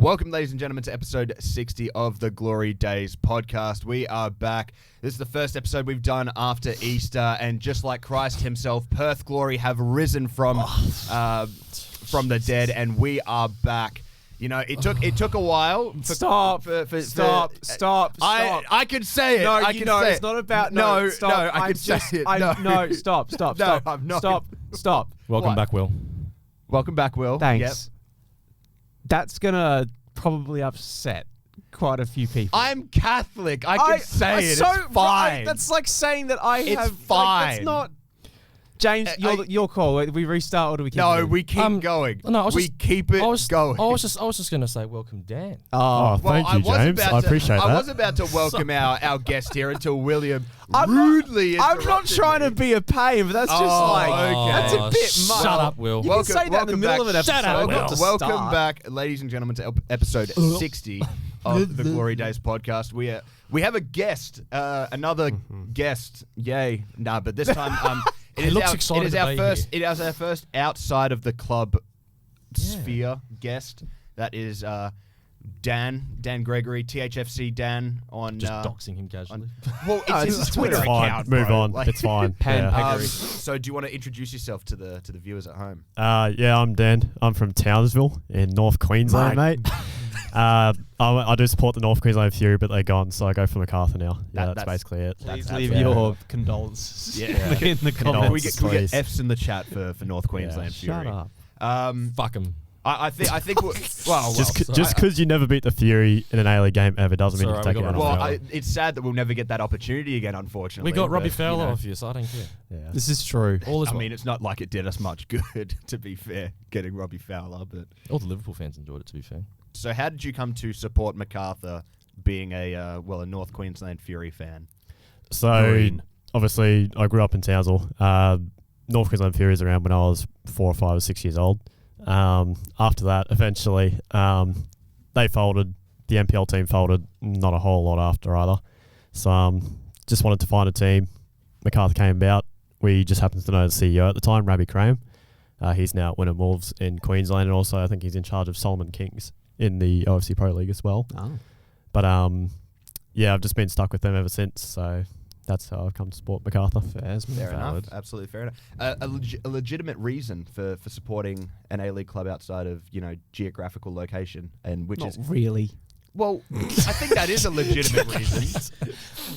Welcome, ladies and gentlemen, to episode 60 of the Glory Days podcast. We are back. This is the first episode we've done after Easter, and just like Christ himself, Perth Glory have risen from the dead, and we are back. You know, it took a while. Stop. I could say it. No, I can say it's not about stop. No, I can say it. No, stop. No, I'm not. Stop. Welcome back, Will. Welcome back, Will. Thanks. Yep. That's gonna probably upset quite a few people. I'm Catholic. I can say it. It's fine. That's like saying that I It's have. fine. Like, that's not. James, your call. Do we restart or do we keep No, moving? we keep going. No, we keep it going. I was just going to say welcome, Dan. Oh, thank you, James. I appreciate that. I was about to welcome our guest here until William rudely interrupted I'm not trying to be a pain, but that's just that's a bit much. Shut up, Will. You can say that in the middle of an episode. Shut up, not to Welcome start. back, ladies and gentlemen, to episode 60 of the Glory Days podcast. We have a guest, another guest. Yay! Nah, but this time It is our first outside of the club sphere guest. That is Dan Gregory, THFC Dan on Just doxing him casually. Well, it's his Twitter It's fine. account. Move bro. on. Like, It's fine. so, do you want to introduce yourself to the viewers at home? Yeah, I'm Dan. I'm from Townsville in North Queensland, mate. I do support the North Queensland Fury, but they're gone, so I go for Macarthur now. Yeah, that's basically it. Please leave your condolences in the comments. Can we get F's in the chat for North Queensland Fury? Shut up. Fuck him. I think Just because you never beat the Fury in an A-League game ever doesn't mean you can take it out of it. It's sad that we'll never get that opportunity again, unfortunately. We got Robbie Fowler off you, so I don't care. Yeah. This is true. I mean, it's not like it did us much good, to be fair, getting Robbie Fowler. But all the Liverpool fans enjoyed it, to be fair. So how did you come to support Macarthur, being a North Queensland Fury fan? So, obviously, I grew up in Townsville. North Queensland Fury was around when I was 4 or 5 or 6 years old. After that, eventually, they folded. The NPL team folded. Not a whole lot after either. So, just wanted to find a team. Macarthur came about. We just happened to know the CEO at the time, Rabbi Crane. He's now at Wynnum Wolves in Queensland, and also I think he's in charge of Solomon Kings in the OFC Pro League as well. Oh. But I've just been stuck with them ever since. So that's how I've come to support Macarthur. Fair enough. Absolutely fair enough. A legitimate reason for supporting an A-League club outside of geographical location, and which Not is really. Well, I think that is a legitimate reason.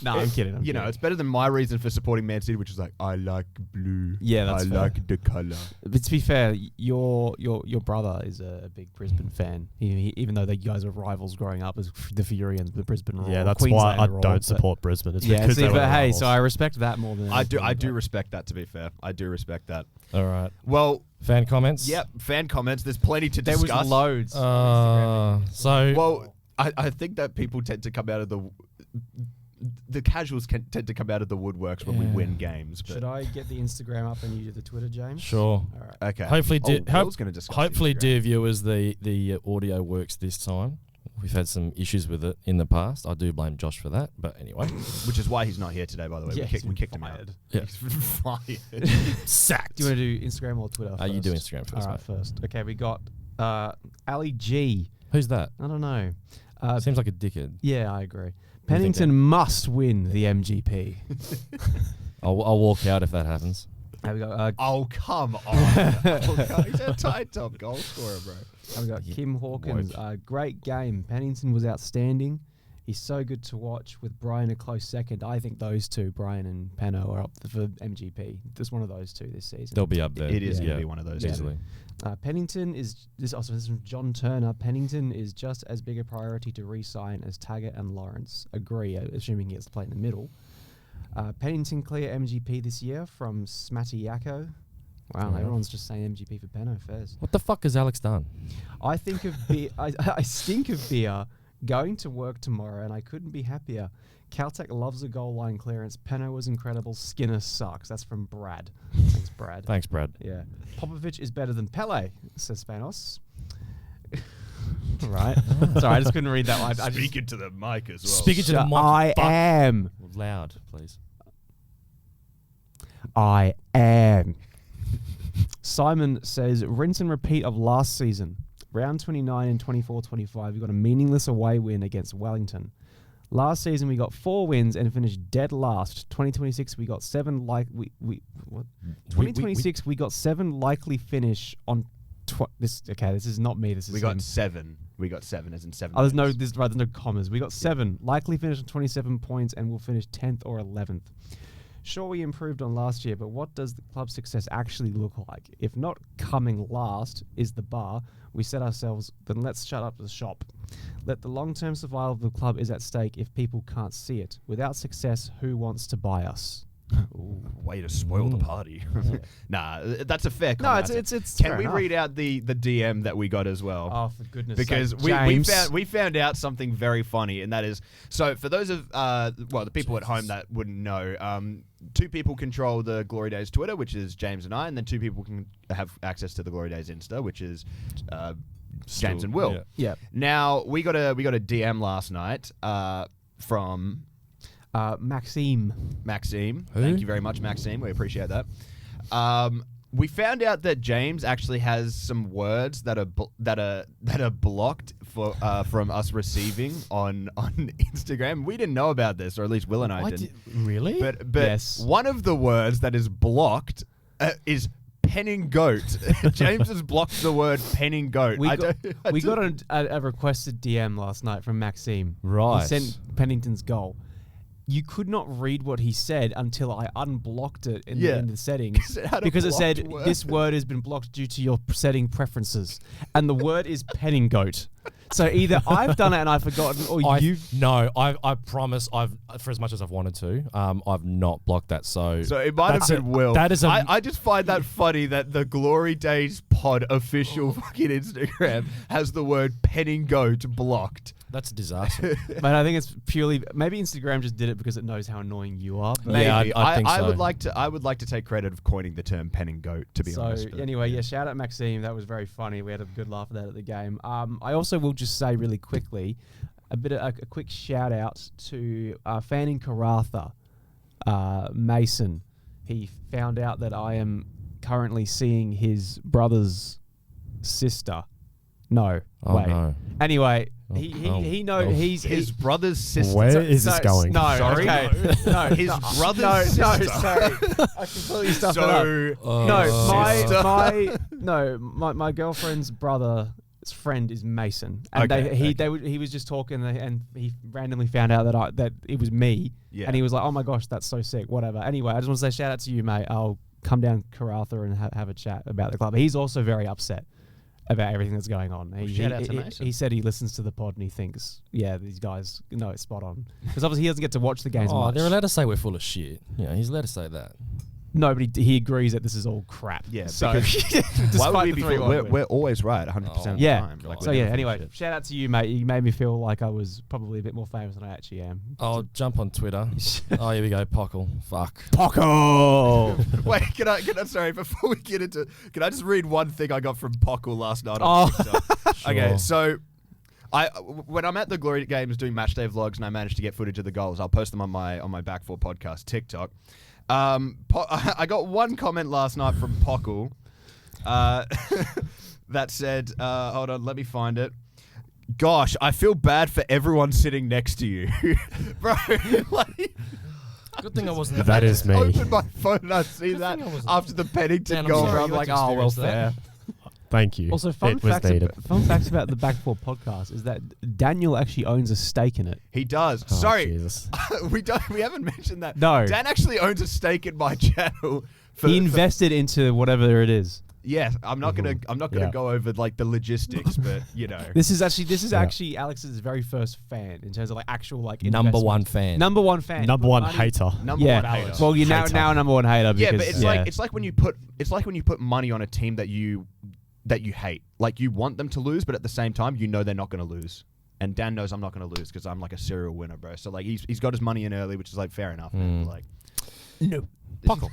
No, I'm kidding. It's better than my reason for supporting Man City, which is like, I like blue. Yeah, that's fair. like the colour. But to be fair, your brother is a big Brisbane fan. He, even though you guys were rivals growing up as the Fury and the Brisbane Roar. Yeah, that's why I don't support Brisbane. It's because they were rivals. So I respect that more than I do respect that, to be fair. I do respect that. All right. Well, fan comments? Yep, fan comments. There's plenty to discuss. There was loads. Well, I think that people tend to come out of the casuals tend to come out of the woodworks when we win games. But Should I get the Instagram up and you do the Twitter, James? Sure. All right. Okay. Hopefully, Instagram. dear viewers, the audio works this time. We've had some issues with it in the past. I do blame Josh for that, but anyway. Which is why he's not here today, by the way. Yeah, we kicked him out. Yeah. He's fired. Sacked. Do you want to do Instagram or Twitter first? You do Instagram first. All right, first. Okay, we got Ali G. Who's that? I don't know. Seems like a dickhead. Yeah, I agree. Pennington must win the MGP. I'll walk out if that happens. We got, oh, come on. He's a tight top goal scorer, bro. We got Kim Hawkins. Great game. Pennington was outstanding. He's so good to watch with Brian a close second. I think those two, Brian and Pano, are up for MGP. Just one of those two this season. They'll be up there. It is going to be one of those easily. Pennington is this is from John Turner. Pennington is just as big a priority to re-sign as Taggart and Lawrence. Agree, assuming he gets to play in the middle. Pennington clear MGP this year from Smatty Yakko. Wow, everyone's just saying MGP for Penno. Fairs. What the fuck has Alex done? I think of beer. I stink of beer. Going to work tomorrow, and I couldn't be happier. Caltech loves a goal line clearance. Penno was incredible. Skinner sucks. That's from Brad. Thanks, Brad. Thanks, Brad. Yeah. Popovic is better than Pele, says Spanos. Right. Sorry, I just couldn't read that one. Speaking to the mic as well. Speaking to the mic. I am. Loud, please. I am. Simon says, rinse and repeat of last season. round 29 and 24-25, we got a meaningless away win against Wellington. Last season, we got 4 wins and finished dead last. 2026, we got 7 2026, we got 7 likely finish on this. Okay, this is not me. This is we got 7. We got 7 as in 7. Oh, there's no commas. We got 7 likely finish on 27 points and we'll finish 10th or 11th. Sure, we improved on last year, but what does the club's success actually look like? If not coming last is the bar we set ourselves, then let's shut up the shop. Let the long-term survival of the club is at stake if people can't see it. Without success, who wants to buy us? Ooh, way to spoil the party. Nah, that's a fair comment. No, it's Can we read out the DM that we got as well? Oh, for goodness because sake. we found out something very funny, and that is, so for those of the people at home that wouldn't know, 2 people control the Glory Days Twitter, which is James and I, and then 2 people can have access to the Glory Days Insta, which is James and Will. Yeah. Now we got a DM last night from Maxime. Thank you very much, Maxime. We appreciate that. We found out that James actually has some words that are blocked from us receiving on Instagram. We didn't know about this, or at least Will and I didn't. Really? But Yes. One of the words that is blocked is penning goat. James has blocked the word penning goat. We got a requested DM last night from Maxime. Right. He sent Pennington's goal. You could not read what he said until I unblocked it in the settings because it said this word has been blocked due to your setting preferences, and the word is penning goat. So either I've done it and I've forgotten, or you've... No, I promise for as much as I've wanted to, I've not blocked that. So it might have been Will. That is I just find that funny that the Glory Days Pod official fucking Instagram has the word penning goat blocked. That's a disaster. But I think it's purely... Maybe Instagram just did it because it knows how annoying you are. But Maybe. Yeah, I think so. I would like to take credit of coining the term penning goat, to be honest. So anyway, shout out Maxime. That was very funny. We had a good laugh at that at the game. I also will just say really quickly, a quick shout out to a fan in Macarthur, Mason. He found out that I am currently seeing his brother's sister. No, wait. No. Anyway, he knows he's his brother's sister. Where is this going? No, Sorry? okay. No, His brother's sister. No, sorry. I completely stuffed it up. My girlfriend's brother's friend is Mason, and he was just talking, and he randomly found out that it was me, and he was like, "Oh my gosh, that's so sick." Whatever. Anyway, I just want to say shout out to you, mate. I'll come down Macarthur and have a chat about the club. He's also very upset about everything that's going on. Shout out to Mason. He said he listens to the pod and he thinks, these guys know it's spot on. Because obviously he doesn't get to watch the games much. They're allowed to say we're full of shit. Yeah, he's allowed to say that. No, but he agrees that this is all crap. Yeah, so why would we be? We're always right 100% of the time. Anyway, shout out to you, mate. You made me feel like I was probably a bit more famous than I actually am. I'll jump on Twitter. Here we go, Pockle. Fuck. Pockle! Wait, can I? Sorry, before we get into, can I just read one thing I got from Pockle last night on TikTok? Sure. Okay, so when I'm at the Glory Games doing matchday vlogs and I manage to get footage of the goals, I'll post them on my Back 4 podcast TikTok. I got one comment last night from Pockle that said, hold on, let me find it. Gosh, I feel bad for everyone sitting next to you. Bro, like... Good thing I wasn't. That is me. I opened my phone and I see that after the Pennington goal. I'm like, oh, well, fair. Thank you. Also, fun facts about the Back 4 podcast is that Daniel actually owns a stake in it. He does. Oh, Sorry, Jesus. we haven't mentioned that. No, Dan actually owns a stake in my channel. He invested into whatever it is. Yes, I'm not gonna go over like the logistics, but you know, this is actually Alex's very first fan in terms of like actual like number one fan. Number one fan. Number one hater. Number one hater. Well, you're now number one hater. Yeah, because, but it's like when you put money on a team that you hate. Like you want them to lose, but at the same time you know they're not going to lose. And Dan knows I'm not going to lose because I'm like a serial winner, bro. So like he's got his money in early, which is like fair enough. Man. Like no, Pockle.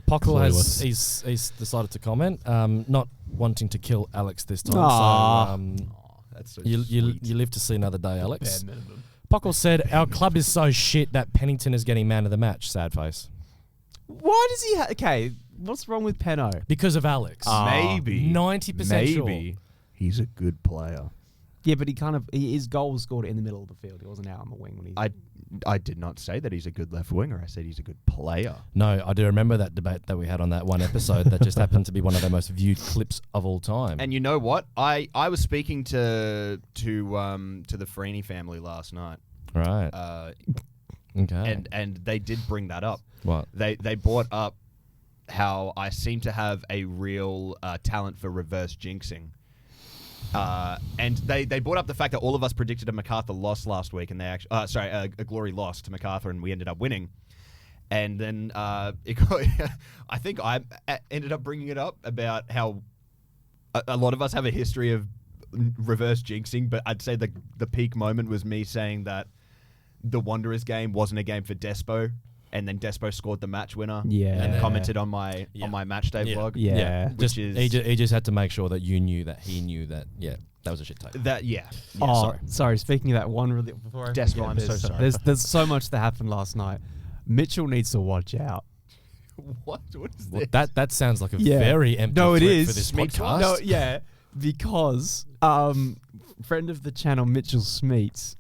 Pockle has he's decided to comment, not wanting to kill Alex this time. Aww. So that's so you live to see another day, Alex. Pockle said our club is so shit that Pennington is getting man of the match. Sad face. Why does he? Okay, what's wrong with Penno? Because of Alex. Maybe 90% sure. He's a good player. Yeah, but his goal was scored in the middle of the field. He wasn't out on the wing when he. I did not say that he's a good left winger. I said he's a good player. No, I do remember that debate that we had on that one episode that just happened to be one of the most viewed clips of all time. And you know what? I was speaking to the Freeney family last night. Right. Okay. And they did bring that up. What? They brought up how I seem to have a real talent for reverse jinxing. And they brought up the fact that all of us predicted a Macarthur loss last week, and they actually, a Glory loss to Macarthur, and we ended up winning. And then I think I ended up bringing it up about how a lot of us have a history of reverse jinxing, but I'd say the peak moment was me saying that the Wanderers game wasn't a game for Despo, and then Despo scored the match winner. Yeah. And commented on my match day vlog. Yeah. He just had to make sure that you knew that he knew that. Yeah, that was a shit take. Sorry. Speaking of that one, really before I Despo, forget, I'm so sorry. There's so much that happened last night. Mitchell needs to watch out. What is Well, this? that sounds like a very empty it threat is. for this Smeets podcast. No, yeah, because friend of the channel Mitchell Smeets,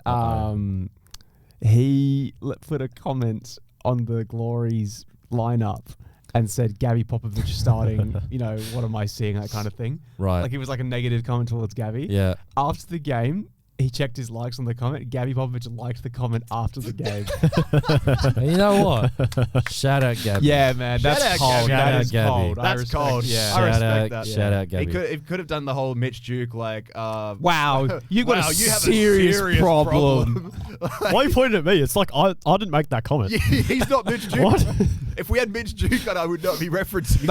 he put a comment on the Glory's lineup and said Gabby Popovich starting. What am I seeing? That kind of thing. Right. Like it was like a negative comment towards Gabby. Yeah. After the game, he checked his likes on the comment. Gabby Popovich liked the comment after the game. And you know what? Shout out Gabby. Yeah, man, that's Shout out cold. Gabby. That Shout is out Gabby. cold. That's cold. Yeah. I respect out, that. Shout out Gabby. He could have done the whole Mitch Duke like. Wow, you got wow, a you have serious a serious problem. Why are you pointing at me? It's like I didn't make that comment. He's not Mitch Duke. What? If we had Mitch Duke, I would not be referencing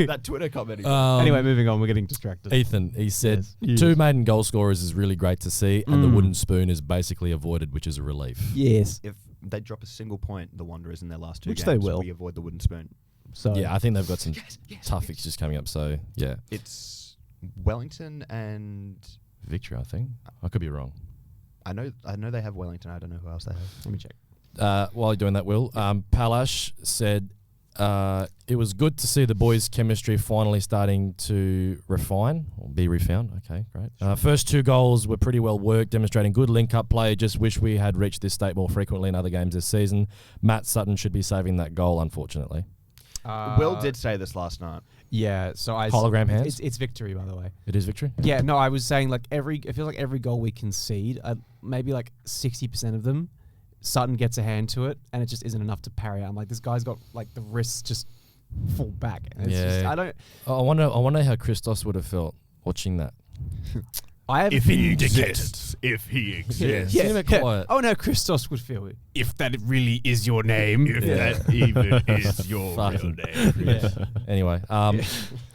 that Twitter comment. Anyway, moving on. We're getting distracted. Ethan, he said, Yes. two maiden goal scorers is really great to see, and the wooden spoon is basically avoided, which is a relief. Yes. If they drop a single point, the Wanderers in their last two Which games, they will. we avoid the wooden spoon. So Yeah, I think they've got some tough fixtures coming up, so yeah. It's Wellington and Victory, I think. I could be wrong. I know they have Wellington. I don't know who else they have. let me check. While you're doing that, Will, Palash said it was good to see the boys' chemistry finally starting to refine or be refound. Okay, great. First two goals were pretty well worked, demonstrating good link-up play. Just wish we had reached this state more frequently in other games this season. Matt Sutton should be saving that goal, unfortunately. Will did say this last night. Yeah, so I Hologram hands? It's victory, by the way. It is victory? Yeah, no, I was saying like it feels like every goal we concede, maybe like 60% of them, Sutton gets a hand to it, and it just isn't enough to parry. I'm like, this guy's got like the wrists just fall back. And it's just, I don't. I wonder how Christos would have felt watching that. I have If he exists. Yeah. Seem a bit quiet. Oh no, Christos would feel it. If that really is your name. If that even is your real Fucking name. Yeah. Anyway,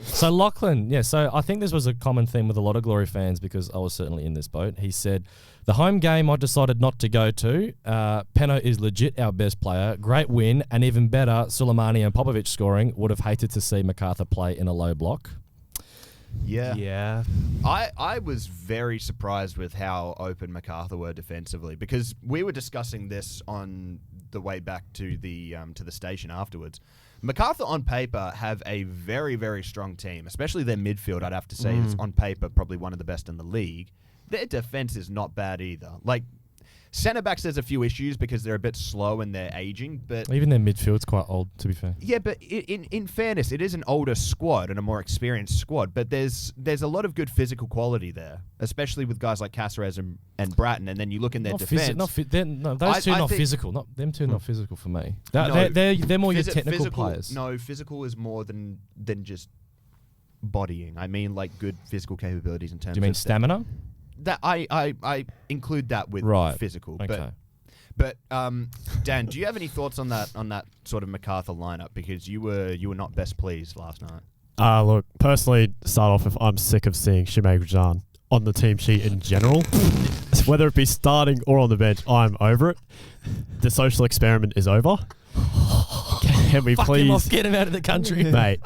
so Lachlan, so I think this was a common theme with a lot of Glory fans because I was certainly in this boat. He said, the home game I decided not to go to. Penno is legit our best player. Great win, and even better, Suleimani and Popovich scoring. Would have hated to see Macarthur play in a low block. Yeah. Yeah. I was very surprised with how open Macarthur were defensively because we were discussing this on the way back to the station afterwards. Macarthur on paper have a very, very strong team, especially their midfield. I'd have to say is on paper probably one of the best in the league. Their defense is not bad either. Like centre backs, there's a few issues because they're a bit slow and they're aging, but Even their midfield's quite old, to be fair. yeah, but in fairness, it is an older squad and a more experienced squad, but there's a lot of good physical quality there, especially with guys like Caceres and Bratton, and then you look in their defense. Those two I not think- physical. Not them two, not physical for me. No, They're more your Physi- technical physical, players. No, physical is more than just bodying. I mean, like good physical capabilities in terms. Do you mean of stamina? That I include that with Right. physical, Okay. But Dan, do you have any thoughts on that sort of Macarthur lineup? Because you were not best pleased last night. Look, personally, to start off with, I'm sick of seeing Shimei Gurjan on the team sheet in general. Whether it be starting or on the bench, I'm over it. The social experiment is over. Can we Fuck him please, off, get him out of the country. mate?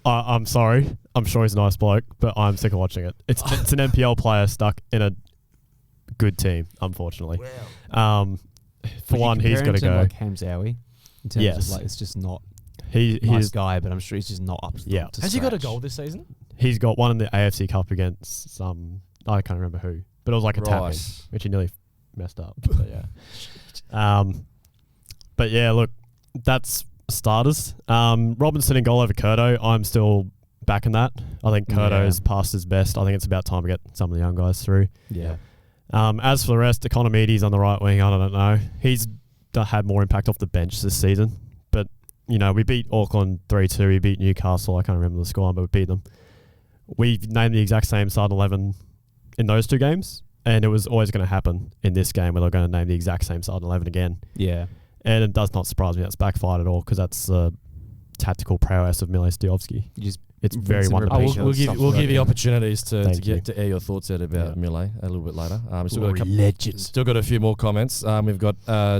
I'm sorry. I'm sure he's a nice bloke, but I'm sick of watching it. It's an NPL player stuck in a good team, unfortunately. For one, he's got to go. Like Hamzawi, in terms Yes. of like, it's just not He nice is. guy, but I'm sure he's just not up. Yeah. To Has he got a scratch. goal this season? he's got one in the AFC Cup against some, I can't remember who, but it was like a tap in, which he nearly messed up. So yeah. But yeah, look, that's starters. Robinson in goal over Curto, I'm still backing that. I think Curto's past his best. I think it's about time to get some of the young guys through. Yeah. As for the rest, Economides on the right wing, I don't know. He's had more impact off the bench this season. But, we beat Auckland 3-2. We beat Newcastle. I can't remember the score, but we beat them. We named the exact same starting 11 in those 2 games. And it was always going to happen in this game where they're going to name the exact same starting 11 again. Yeah. And it does not surprise me that's backfired at all because that's tactical prowess of Mile Stiovski. It's very one-dimensional. We'll give you opportunities to air your thoughts out about Mile a little bit later. Still got a few more comments. We've got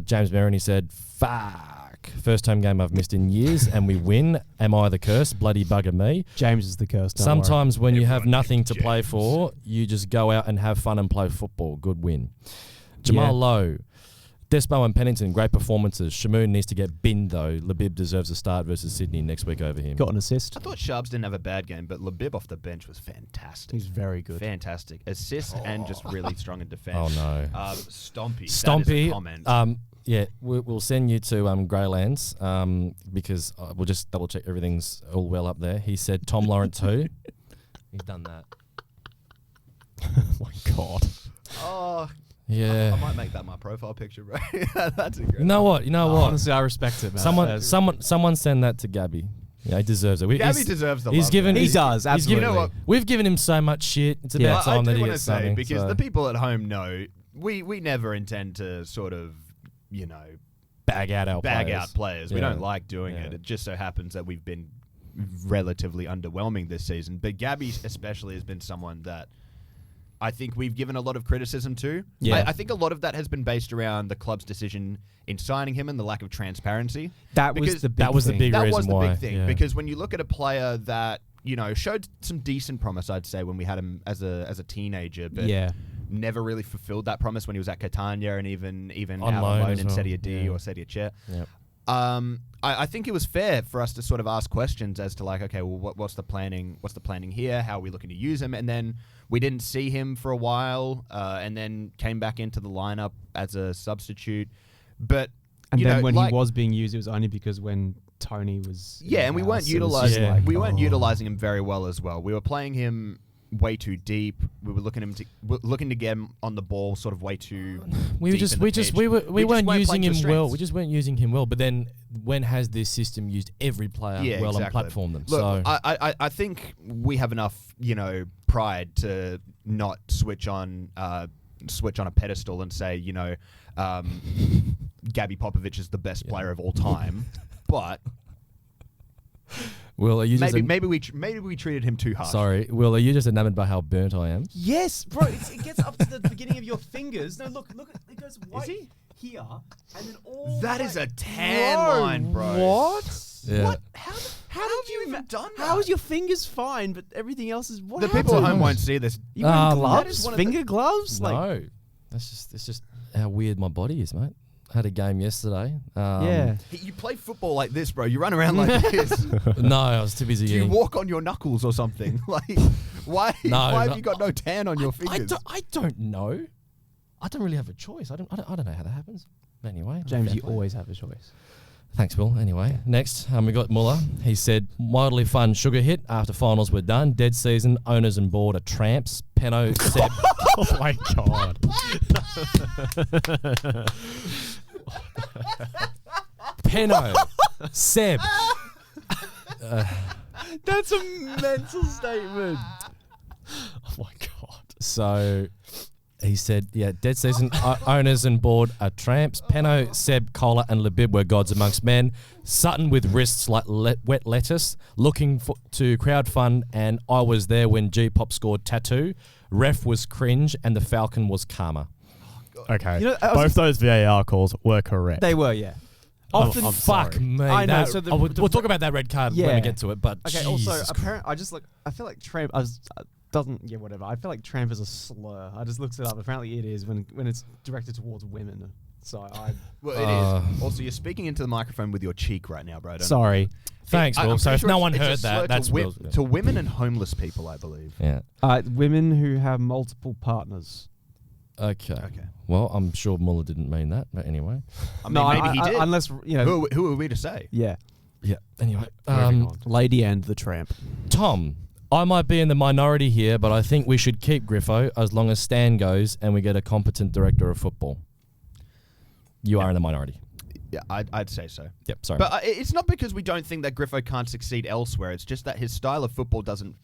James Merrin. He said, "Fuck, first home game I've missed in years, and we win. Am I the curse? Bloody bugger me." James is the curse. Sometimes when you have nothing to play for, you just go out and have fun and play football. Good win. Jamal Lowe. Despo and Pennington, great performances. Shamoon needs to get binned, though. Labib deserves a start versus Sydney next week over him. Got an assist. I thought Sharps didn't have a bad game, but Labib off the bench was fantastic. He's very good. Fantastic. Assist and just really strong in defence. Oh, no. Stompy. Stompy. That is a comment. We'll send you to Greylands because we'll just double-check everything's all well up there. He said Tom Lawrence who? He's done that. Oh, my God. Oh... Yeah, I might make that my profile picture, bro. That's a great. You know what? Honestly, I respect it, man. Someone send that to Gabby. Yeah, he deserves it. Gabby deserves the love. He does, absolutely. You know what? We've given him so much shit. It's about time that he gets something. Because the people at home know we never intend to sort of, bag out players. We don't like doing it. It just so happens that we've been relatively underwhelming this season. But Gabby especially has been someone that I think we've given a lot of criticism to. Yeah. I think a lot of that has been based around the club's decision in signing him and the lack of transparency. That was the big thing. Because when you look at a player that, showed some decent promise, I'd say, when we had him as a teenager, but never really fulfilled that promise when he was at Catania and even on out loan on loan in well. Serie D or Serie C. Yep. I think it was fair for us to sort of ask questions as to like, okay, well, what's the planning? What's the planning here? How are we looking to use him? And then we didn't see him for a while, and then came back into the lineup as a substitute. But and then when he was being used, it was only because when Tony was and we weren't utilizing utilizing him very well as well. We were playing him way too deep. We were looking to get him on the ball sort of way too. We weren't using him well. We just weren't using him well. But then when has this system used every player well and platformed them? Look, so I think we have enough pride to not switch on a pedestal and say Gabby Popovic is the best player of all time, but. Will, are you maybe we treated him too harsh. Sorry, Will, are you just enamored by how burnt I am? Yes, bro. It gets up to the beginning of your fingers. No, look, it goes white here, and then all. That is a tan line, bro. What? Yeah. What? How have you even done that? How is your fingers fine, but everything else is what? The people at home won't see this. You wear gloves, finger gloves. No, it's just how weird my body is, mate. I had a game yesterday. You play football like this, bro. You run around like this. No, I was too busy. Do you walk on your knuckles or something? Like, why have you got no tan on your fingers? I don't know. I don't really have a choice. I don't know how that happens. Anyway, James, you always have a choice. Thanks, Will. Anyway, next we got Muller. He said, mildly fun sugar hit after finals were done. Dead season. Owners and board are tramps. Penno said, "Oh my God." Penno, Seb. That's a mental statement. Oh my God. So he said, dead season owners and board are tramps. Penno, Seb, Kohler and Labib were gods amongst men. Sutton with wrists like wet lettuce, looking to crowd fund, and I was there when G-Pop scored tattoo. Ref was cringe and the Falcon was karma. Okay, both those VAR calls were correct. They were, yeah. Often, I'm fuck sorry. me. I know. We'll talk about that red card when we get to it. But okay. Jesus Also, apparently, I feel like tramp. Doesn't whatever. I feel like tramp is a slur. I just looked it up. Apparently, it is when it's directed towards women. So Well, it is. Also, you're speaking into the microphone with your cheek right now, bro. sorry. Thanks, Will. So if no one heard that, that's Will. To women and homeless people, I believe. Yeah. Women who have multiple partners. Okay. Well, I'm sure Muller didn't mean that, but anyway. I mean, maybe he did. Unless, Who are we to say? Yeah. Yeah. Anyway. Lady and the Tramp. Tom, I might be in the minority here, but I think we should keep Griffo as long as Stan goes and we get a competent director of football. You are in the minority. Yeah, I'd say so. Yep, sorry. But it's not because we don't think that Griffo can't succeed elsewhere. It's just that his style of football doesn't.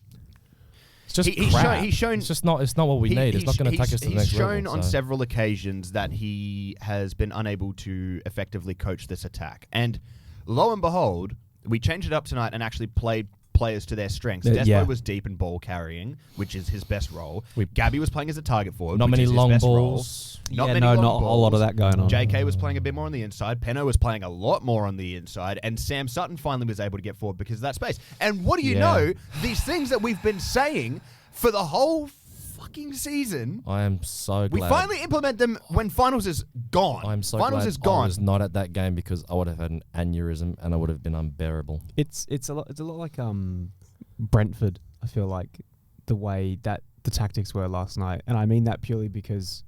It's just crap. He's shown. It's just not. It's not what we need. It's not going to take us to the next level. He's shown on several occasions that he has been unable to effectively coach this attack. And lo and behold, we changed it up tonight and actually played players to their strengths. Despo was deep in ball carrying, which is his best role. Gabby was playing as a target forward. Not which many is his long best balls. Role. Not a whole lot of that going on. JK was playing a bit more on the inside. Penno was playing a lot more on the inside. And Sam Sutton finally was able to get forward because of that space. And what do you know? These things that we've been saying for the whole fucking season. I am so glad. We finally implement them when finals is gone. I'm so finals glad is gone. I was not at that game because I would have had an aneurysm and I would have been unbearable. It's a lot like Brentford. I feel like the way that the tactics were last night, and I mean that purely because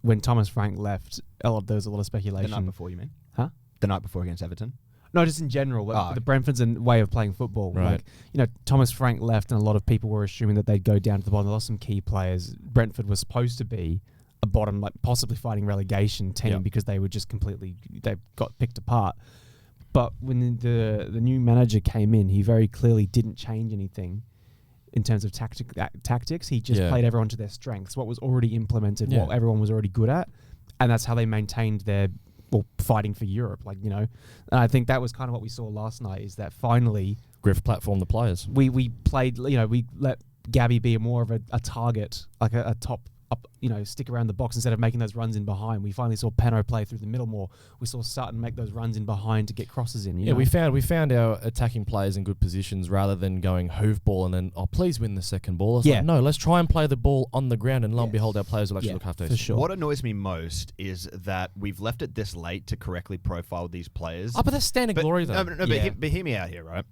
when Thomas Frank left, there was a lot of speculation. The night before, you mean? Huh? The night before against Everton? No, just in general. The Brentford's way of playing football. Right. Like, Thomas Frank left, and a lot of people were assuming that they'd go down to the bottom. They lost some key players. Brentford was supposed to be a bottom, like possibly fighting relegation team because they were just they got picked apart. But when the new manager came in, he very clearly didn't change anything in terms of tactics. He just played everyone to their strengths, what was already implemented, what everyone was already good at, and that's how they maintained their fighting for Europe. And I think that was kind of what we saw last night, is that finally Griff platformed the players. We played, we let Gabby be more of a target, like a top up, stick around the box instead of making those runs in behind. We finally saw Penno play through the middle more. We saw Sutton make those runs in behind to get crosses in. We found our attacking players in good positions rather than going hoof ball and then please win the second ball. Like, no, let's try and play the ball on the ground, and lo and behold, our players will actually look after us. For sure. What annoys me most is that we've left it this late to correctly profile these players. But that's standard glory though. But hear me out here, right?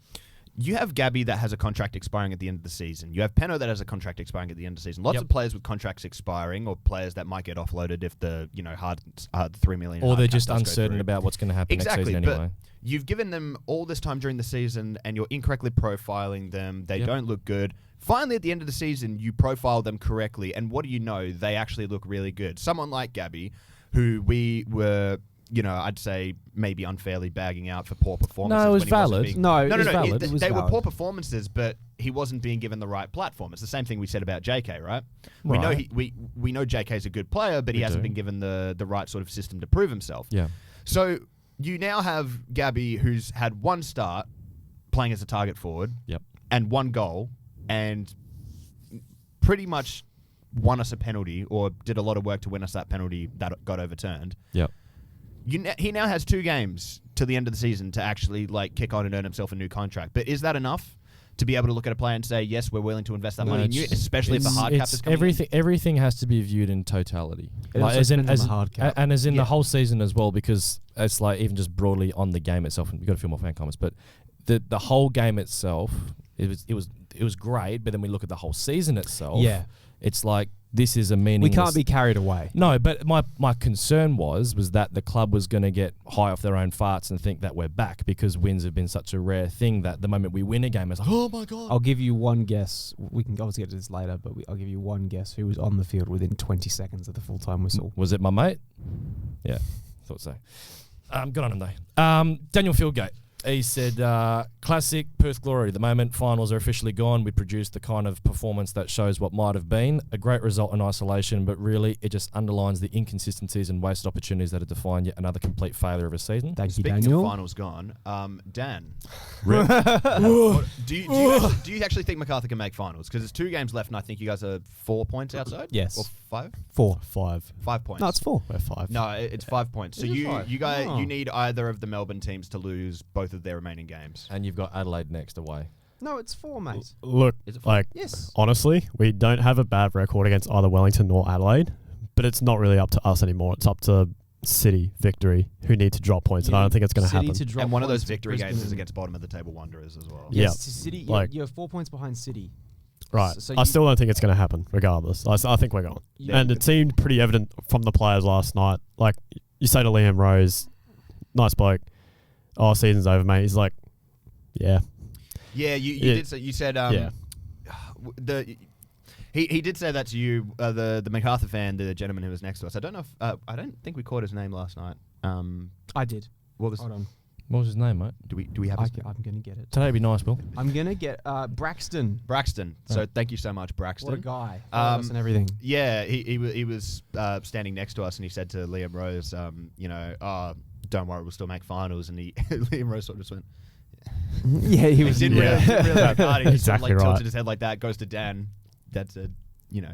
You have Gabby that has a contract expiring at the end of the season. You have Penno that has a contract expiring at the end of the season. Lots of players with contracts expiring, or players that might get offloaded if the hard $3 million. Or they're just uncertain about what's going to happen next season anyway. But you've given them all this time during the season, and you're incorrectly profiling them. They don't look good. Finally, at the end of the season, you profile them correctly, and what do you know? They actually look really good. Someone like Gabby, who we were, I'd say maybe unfairly bagging out for poor performances. No, it was valid. They were poor performances, but he wasn't being given the right platform. It's the same thing we said about JK, right? We know we know JK's a good player, but he hasn't been given the right sort of system to prove himself. Yeah. So you now have Gabby, who's had one start playing as a target forward, and one goal, and pretty much won us a penalty, or did a lot of work to win us that penalty that got overturned. Yep. He now has 2 games to the end of the season to actually kick on and earn himself a new contract. But is that enough to be able to look at a player and say, yes, we're willing to invest that money in you, especially if the hard cap is coming in? Everything has to be viewed in totality. As in the hard cap. And as in the whole season as well, because it's even just broadly on the game itself, and we've got a few more fan comments, but the whole game itself, it was great, but then we look at the whole season itself. Yeah. It's like, this is a meaningless... We can't be carried away. No, but my concern was that the club was going to get high off their own farts and think that we're back, because wins have been such a rare thing that the moment we win a game, it's like, oh my God. I'll give you one guess. We can obviously get to this later, but I'll give you one guess who was on the field within 20 seconds of the full-time whistle. Was it my mate? Yeah, thought so. Good on him though. Daniel Fieldgate. He said, classic Perth glory. The moment finals are officially gone, we produced the kind of performance that shows what might have been. A great result in isolation, but really it just underlines the inconsistencies and wasted opportunities that have defined yet another complete failure of a season. Thank you, Speaking Daniel. of finals gone, Dan, do you actually think Macarthur can make finals? Because there's 2 games left, and I think you guys are 4 points outside? Yes. Or 5? 4. 5. 5 points. No, it's 4. We're 5. No, it's 5 points. So you guys, Oh. you need either of the Melbourne teams to lose both of their remaining games. And you've got Adelaide next away. No, it's 4, mate. Look, Is it 5? Yes. honestly, we don't have a bad record against either Wellington or Adelaide, but it's not really up to us anymore. It's up to City victory who need to drop points, and I don't think it's going to happen. And one of those victory games is against bottom of the table Wanderers as well. Yes, City. You're 4 points behind City. Right. So I still don't think it's going to happen, regardless. I think we're going. Yeah, and it seemed pretty evident from the players last night. Like, you say to Liam Rose, nice bloke, oh, season's over, mate. He's like, yeah. Yeah, you did say, you said, he did say that to you, the Macarthur fan, the gentleman who was next to us. I don't know if, I don't think we caught his name last night. I did. Hold on. What was his name, mate? Do we have his name? I'm going to get it. Today would be nice, Will. I'm going to get Braxton. So thank you so much, Braxton. What a guy. And everything. Yeah, he was standing next to us and he said to Liam Rose, don't worry, we'll still make finals. And Liam Rose sort of just went... Yeah, he was... didn't really work hard. He exactly just, right. tilted his head like that, goes to Dan. That's a, yeah.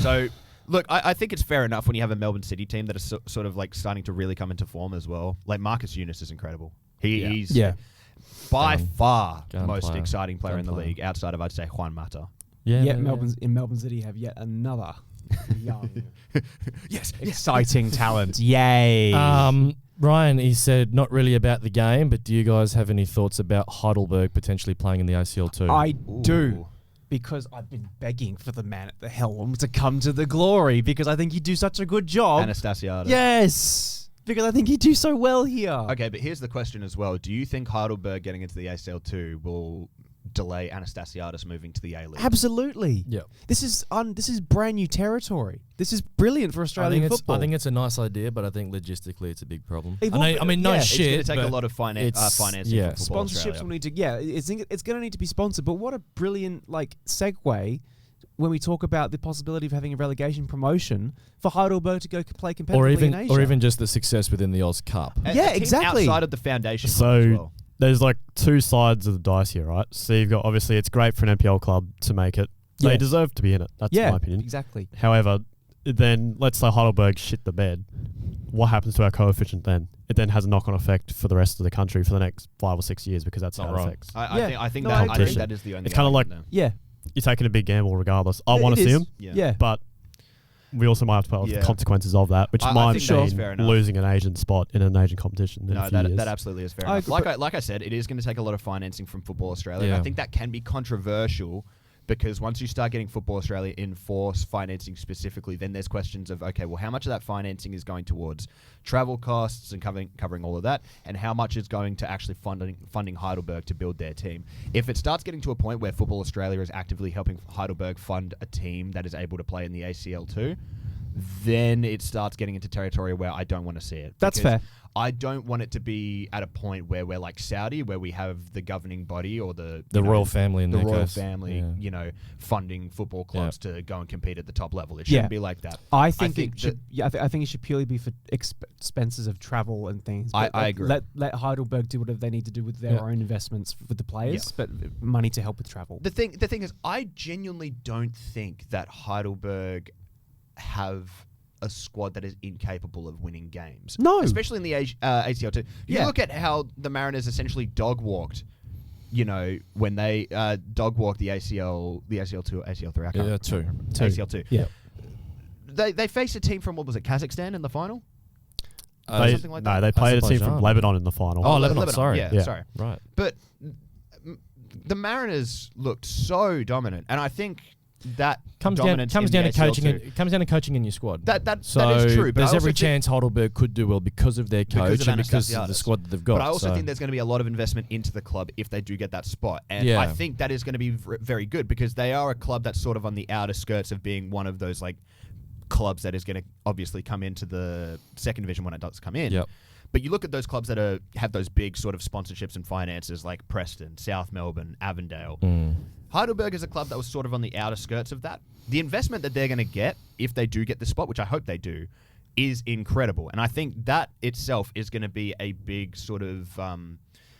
So... Look, I think it's fair enough when you have a Melbourne City team that is sort of like starting to really come into form as well. Like Marcus Eunice is incredible. He's by far the most exciting player in the league outside of, I'd say, Juan Mata. In Melbourne City have yet another young, exciting talent. Yay! Ryan, he said not really about the game, but do you guys have any thoughts about Heidelberg potentially playing in the ACL too? I do. Because I've been begging for the man at the helm to come to the glory because I think he'd do such a good job. Anastasiadis. Yes. Because I think he'd do so well here. Okay, but here's the question as well. Do you think Heidelberg getting into the ACL 2 will delay Anastasiadis moving to the A-League? Absolutely. Yeah. This is brand new territory. This is brilliant for Australian football. I think it's a nice idea, but I think logistically it's a big problem. It's going to take a lot of financing from Football Sponsorships Australia. will need to. Yeah, it's going to need to be sponsored. But what a brilliant segue when we talk about the possibility of having a relegation promotion for Heidelberg to go play competitively in Asia, or even just the success within the Oz Cup. Exactly. Outside of the foundation. So as well. There's like two sides of the dice here, right? So you've got, obviously, it's great for an NPL club to make it. They deserve to be in it. That's my opinion. Exactly. However, then let's say Heidelberg shit the bed. What happens to our coefficient then? It then has a knock-on effect for the rest of the country for the next 5 or 6 years because that's how it affects. I think that is the only. It's kind of like you're taking a big gamble regardless. I want to see him, but we also might have to put the consequences of that, which might mean losing an Asian spot in an Asian competition. No, that absolutely is fair enough. Like I said, it is going to take a lot of financing from Football Australia. And I think that can be controversial because once you start getting Football Australia in force financing specifically, then there's questions of, okay, well, how much of that financing is going towards travel costs and covering all of that, and how much is going to actually funding Heidelberg to build their team? If it starts getting to a point where Football Australia is actively helping Heidelberg fund a team that is able to play in the ACL too, then it starts getting into territory where I don't want to see it. That's fair. I don't want it to be at a point where we're like Saudi, where we have the governing body or the royal family in the royal case. family, funding football clubs to go and compete at the top level. It shouldn't be like that. I think it should. I think it should purely be for expenses of travel and things. I agree. Let Heidelberg do whatever they need to do with their own investments for the players, but money to help with travel. The thing is, I genuinely don't think that Heidelberg have a squad that is incapable of winning games. No. Especially in the ACL 2. You look at how the Mariners essentially dog-walked, when they dog-walked the ACL 2 or ACL 3. I can't remember. 2. ACL 2. Yeah. They faced a team from, what was it, Kazakhstan in the final? Something like that. No, they played a team from Lebanon in the final. Oh, Lebanon. Sorry. Yeah, sorry. Right. But the Mariners looked so dominant, and I think that comes down to coaching. It comes down to coaching in your squad. That is true. But there's every chance Heidelberg could do well because of their coach and because of the squad that they've got. But I also think there's going to be a lot of investment into the club if they do get that spot, and I think that is going to be very good because they are a club that's sort of on the outer skirts of being one of those clubs that is going to obviously come into the second division when it does come in. Yep. But you look at those clubs that have those big sort of sponsorships and finances like Preston, South Melbourne, Avondale. Heidelberg is a club that was sort of on the outer skirts of that. The investment that they're going to get, if they do get the spot, which I hope they do, is incredible. And I think that itself is going to be a big sort of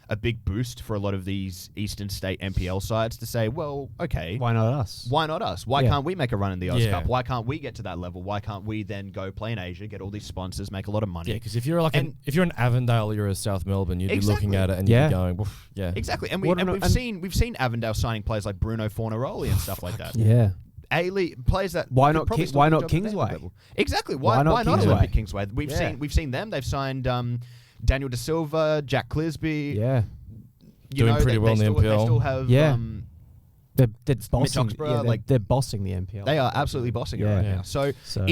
a big boost for a lot of these Eastern State NPL sides to say, well, okay. Why not us? Why not us? Why can't we make a run in the Oz Cup? Why can't we get to that level? Why can't we then go play in Asia, get all these sponsors, make a lot of money? Yeah, because if you're if you're an Avondale, you're a South Melbourne, you'd be looking at it and you'd be going, Exactly. And we've seen Avondale signing players like Bruno Fornaroli and stuff like that. Yeah. A-League players that Why could not probably Ki- still why do a not job at the Kingsway? level. Exactly. Why Why not not Kingsway? Olympic Kingsway? We've Yeah. seen them. They've signed Daniel De Silva, Jack Clisby. Yeah. Doing pretty well in the They NPL. still have. Yeah. They're bossing. Oxborough, They're bossing the NPL. They are absolutely bossing it right Yeah. now. So, So-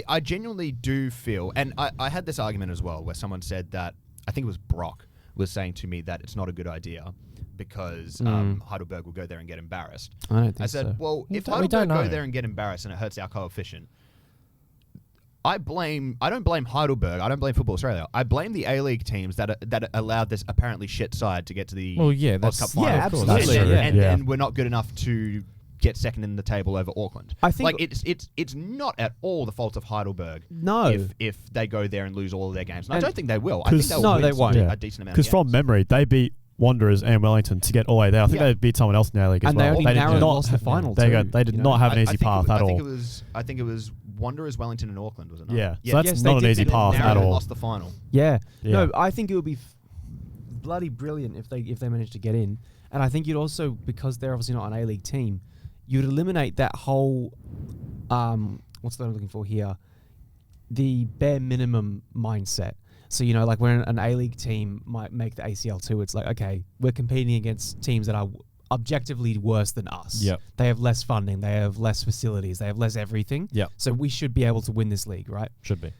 I genuinely do feel, and I had this argument as well, where someone said that, I think it was Brock, was saying to me that it's not a good idea because Heidelberg will go there and get embarrassed. I don't think I said, so. well, if we Heidelberg don't go know. there and get embarrassed and it hurts our coefficient, I don't blame Heidelberg. I don't blame Football Australia. I blame the A-League teams that allowed this apparently shit side to get to the Oz Cup final. Yeah, of course. absolutely. That's true. Yeah. And we're not good enough to get second in the table over Auckland. I think- like it's not at all the fault of Heidelberg. No. If they go there and lose all of their games, and I And- don't think they will. I think they'll No, win they won't. a decent amount. Because of from games. memory, they beat Wanderers and Wellington to get all the way there. I think Yeah. they beat someone else in the A-League as And they well. only did narrowly not lost the final They too, did you not know. have an I easy think path at all. I think it was Wanderers, Wellington, and Auckland, was it not? Yeah. Yeah. So that's Yes, they not an did easy beat them path at narrowly all. lost the final. Yeah. Yeah. No, I think it would be bloody brilliant if they managed to get in. And I think you'd also, because they're obviously not an A-League team, you'd eliminate that whole, what's the word I'm looking for here? The bare minimum mindset. So, like when an A-League team might make the ACL2, it's like, okay, we're competing against teams that are objectively worse than us. Yep. They have less funding, they have less facilities, they have less everything. Yep. So we should be able to win this league, right? Should be.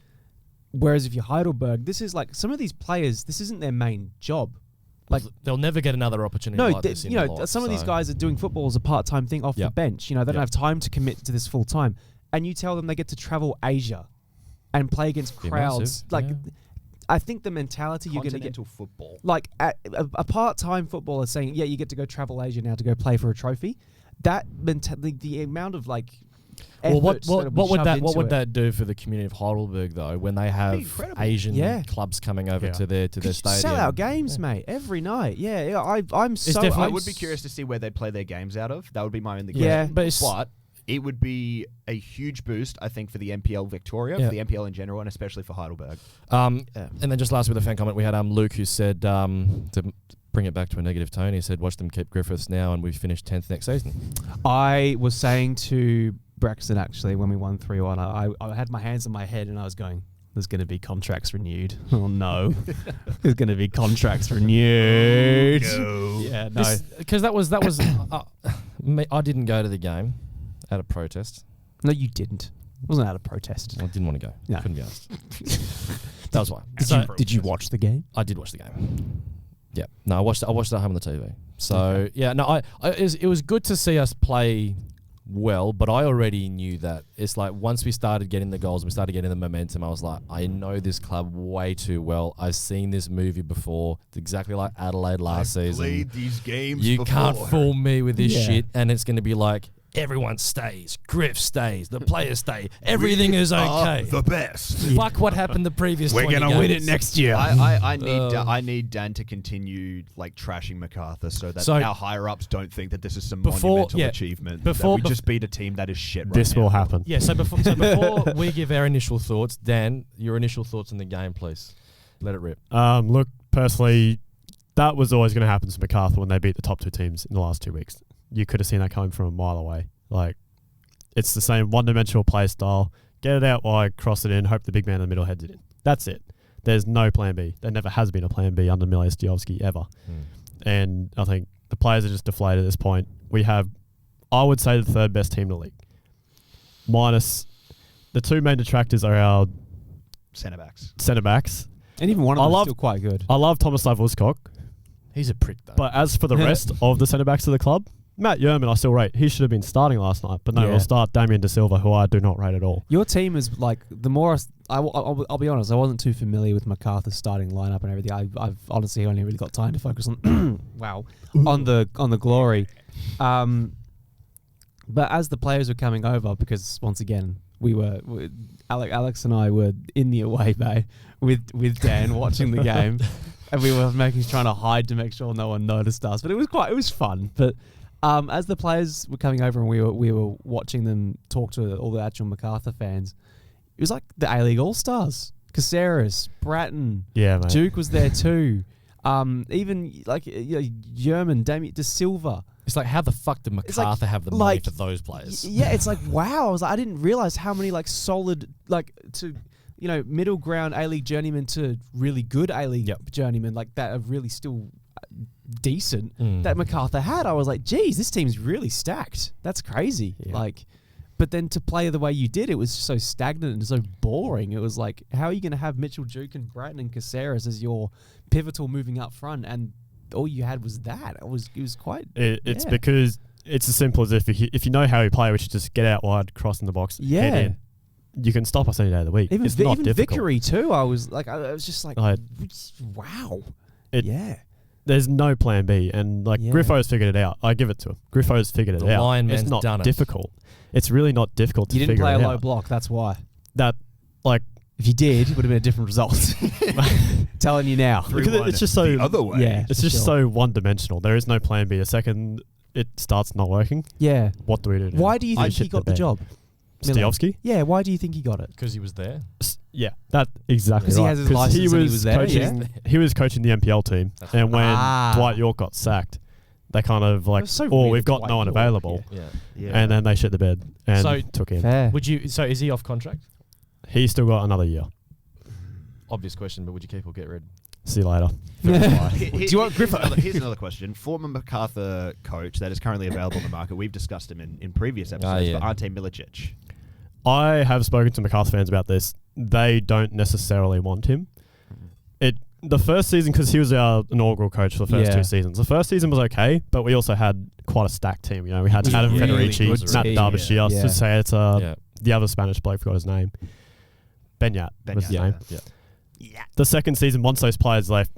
Whereas if you're Heidelberg, this is like some of these players, this isn't their main job. Like, They'll never get another opportunity no, like this in their life, some of these so- guys are doing football as a part-time thing off the Yep. bench. They don't Yep. have time to commit to this full-time. And you tell them they get to travel Asia and play against Be crowds. massive, Like, yeah. I think the mentality you're going to get... Continental football. Like, a part-time footballer saying, yeah, you get to go travel Asia now to go play for a trophy. That the amount of, like... Well, what efforts that would shoved that into it. that do for the community of Heidelberg though when they have incredible. Asian Yeah. clubs coming over Yeah. to their stadium? Sell out games, mate, every night. Yeah, I'm so... definitely- I I'm would be curious to see where they'd play their games out of. That would be my only Yeah. question. But it's- But it would be a huge boost, I think, for the NPL Victoria, Yeah. for the NPL in general, and especially for Heidelberg. And then just last with a fan comment, we had Luke who said to bring it back to a negative tone. He said, "Watch them keep Griffiths now, and we finish 10th next season." I was saying to Braxton actually when we won 3-1, I had my hands on my head and I was going, there's going to be contracts renewed. Oh no, there's going to be contracts renewed. Yeah, no. Because that was I didn't go to the game out of protest. No, you didn't. It wasn't out of protest. I didn't want to go. No. Couldn't be asked. That was why. Did you watch the game? I did watch the game. Yeah. No, I watched it at home on the TV. So yeah, no, it was good to see us play well, but I already knew that. It's like once we started getting the goals, we started getting the momentum, I was like, I know this club way too well. I've seen this movie before. It's exactly like Adelaide last season. Played these games You before. can't fool me with this Yeah. shit, and it's going to be like, everyone stays, Griff stays, the players stay, everything is okay. The best. Fuck what happened the previous 20 games. year. I need Dan to continue like trashing Macarthur so that So- our higher ups don't think that this is some Before- monumental yeah, achievement. before- that we just beat a team that is shit. This right now. will happen. Yeah, so before we give our initial thoughts, Dan, your initial thoughts on the game, please. Let it rip. Look, personally, that was always going to happen to Macarthur when they beat the top two teams in the last 2 weeks. You could have seen that coming from a mile away. Like, it's the same one-dimensional play style. Get it out wide, cross it in, hope the big man in the middle heads it in. That's it. There's no plan B. There never has been a plan B under Mile Stiovski ever. And I think the players are just deflated at this point. We have, I would say, the third best team in the league. Minus the two main detractors are our Centre backs. centre backs. And even one of I them is love- still quite good. I love Thomas Lavuscock, He's a prick, though. but as for the rest of the centre backs of the club, Matt Yerman I still rate. He should have been starting last night, but no, Yeah. we'll start Damien De Silva, who I do not rate at all. Your team is like the more I'll be honest. I wasn't too familiar with Macarthur's starting lineup and everything. I've honestly only really got time to focus on on the glory. But as the players were coming over, because once again Alex and I were in the away bay with Dan watching the game, and we were trying to hide to make sure no one noticed us. But it was fun. But as the players were coming over and we were watching them talk to all the actual Macarthur fans, it was like the A-League All-Stars. Caceres, Bratton, Yeah, mate. Duke was there too. Even like Yerman, Damien De Silva. It's like, how the fuck did Macarthur have the money for those players? Yeah, it's like, wow. I didn't realize how many solid, middle ground A-League journeymen to really good A-League journeymen that are really still decent that Macarthur had. I was like, geez, this team's really stacked. That's crazy. Yeah. But then to play the way you did, it was so stagnant and so boring. It was like, how are you going to have Mitchell Duke and Bratton and Caceres as your pivotal moving up front, and all you had was that? It was quite. It's because it's as simple as if you know how you play, which is just get out wide, cross in the box, head in. You can stop us any day of the week. Even it's not difficult. Vickery too. I was just like, wow. There's no plan B, and Griffo's figured it out. I give it to him. Griffo's figured it out. Lion it's not done difficult. It's really not difficult to figure it out. You didn't play a low block, that's why. If you did, it would have been a different result. Telling you now. Because it's just so the other way. Yeah, it's just so one-dimensional. There is no plan B. The second it starts not working, what do we do now? Why do you think he got the job? Stiovski? Yeah, why do you think he got it? Because he was there. Yeah, that exactly. Because he has his license and he was there. He was coaching the NPL team, and when Dwight York got sacked, they kind of we've got no one available, and then they shit the bed and took him. Fair. So is he off contract? He's still got another year. Obvious question, but would you keep or get rid? See you later. Do you want Griffo? Here's another question. Former Macarthur coach that is currently available in the market. We've discussed him in previous episodes, but Ante Milicic. I have spoken to Macarthur fans about this. They don't necessarily want him. The first season, because he was our inaugural coach for the first 2 seasons. The first season was okay, but we also had quite a stacked team. We had Adam Federici, Matt Derbyshire, to say it's the other Spanish bloke, forgot his name. Benyat was his name. Yeah. The second season, once those players left,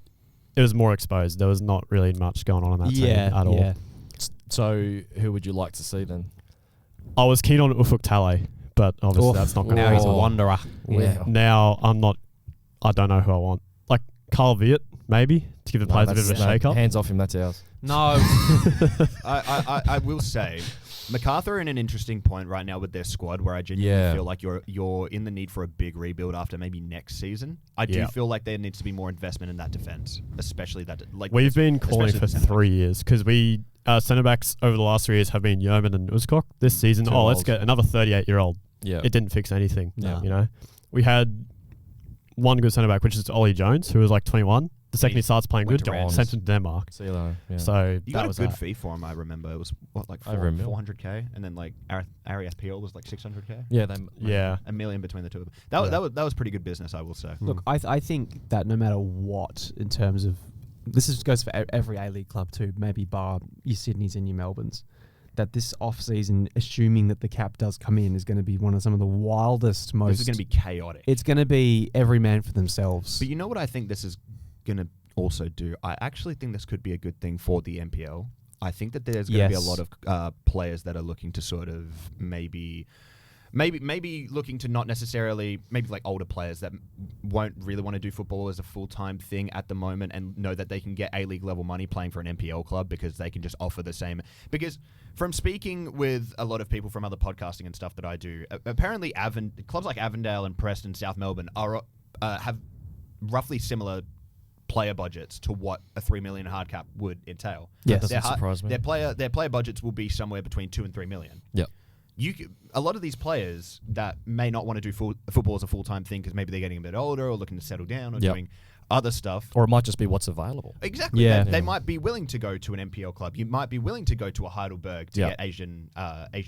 it was more exposed. There was not really much going on in that team at all. So who would you like to see then? I was keen on Ufuk Talay, but obviously that's not going to happen. happen. Now he's a wanderer. Yeah. Now I don't know who I want. Carl Viet, maybe, to give the players a bit of a shake-up. Hands off him, that's ours. No. I will say, Macarthur are in an interesting point right now with their squad where I genuinely feel like you're in the need for a big rebuild after maybe next season. I do feel like there needs to be more investment in that defense, especially that. We've been calling for 3 years because centre backs over the last 3 years have been Yeoman and Uzcock. This season, let's get another 38-year-old. Yeah, it didn't fix anything. No. We had one good centre back, which is Ollie Jones, who was 21. The second he starts playing good, sent him to Denmark. See you later. Yeah. So you got a good fee for him. I remember it was 400k, and then Arias Peel was 600k. Yeah, a million between the two of them. That was pretty good business, I will say. Look, I think that no matter what, in terms of goes for every A-League club too, maybe bar your Sydneys and your Melbournes, that this off-season, assuming that the cap does come in, is going to be one of some of the wildest, most... This is going to be chaotic. It's going to be every man for themselves. But you know what I think this is going to also do? I actually think this could be a good thing for the NPL. I think that there's going to be a lot of players that are looking to sort of maybe looking to not necessarily, maybe older players that won't really want to do football as a full-time thing at the moment and know that they can get A-League level money playing for an NPL club because they can just offer the same. Because from speaking with a lot of people from other podcasting and stuff that I do, apparently clubs like Avondale and Preston, South Melbourne have roughly similar player budgets to what a 3 million hard cap would entail. Yeah, that doesn't surprise me. Their player budgets will be somewhere between 2 and 3 million. Yep. A lot of these players that may not want to do football as a full-time thing because maybe they're getting a bit older or looking to settle down or doing other stuff. Or it might just be what's available. Exactly. Yeah. They might be willing to go to an NPL club. You might be willing to go to a Heidelberg to get Asian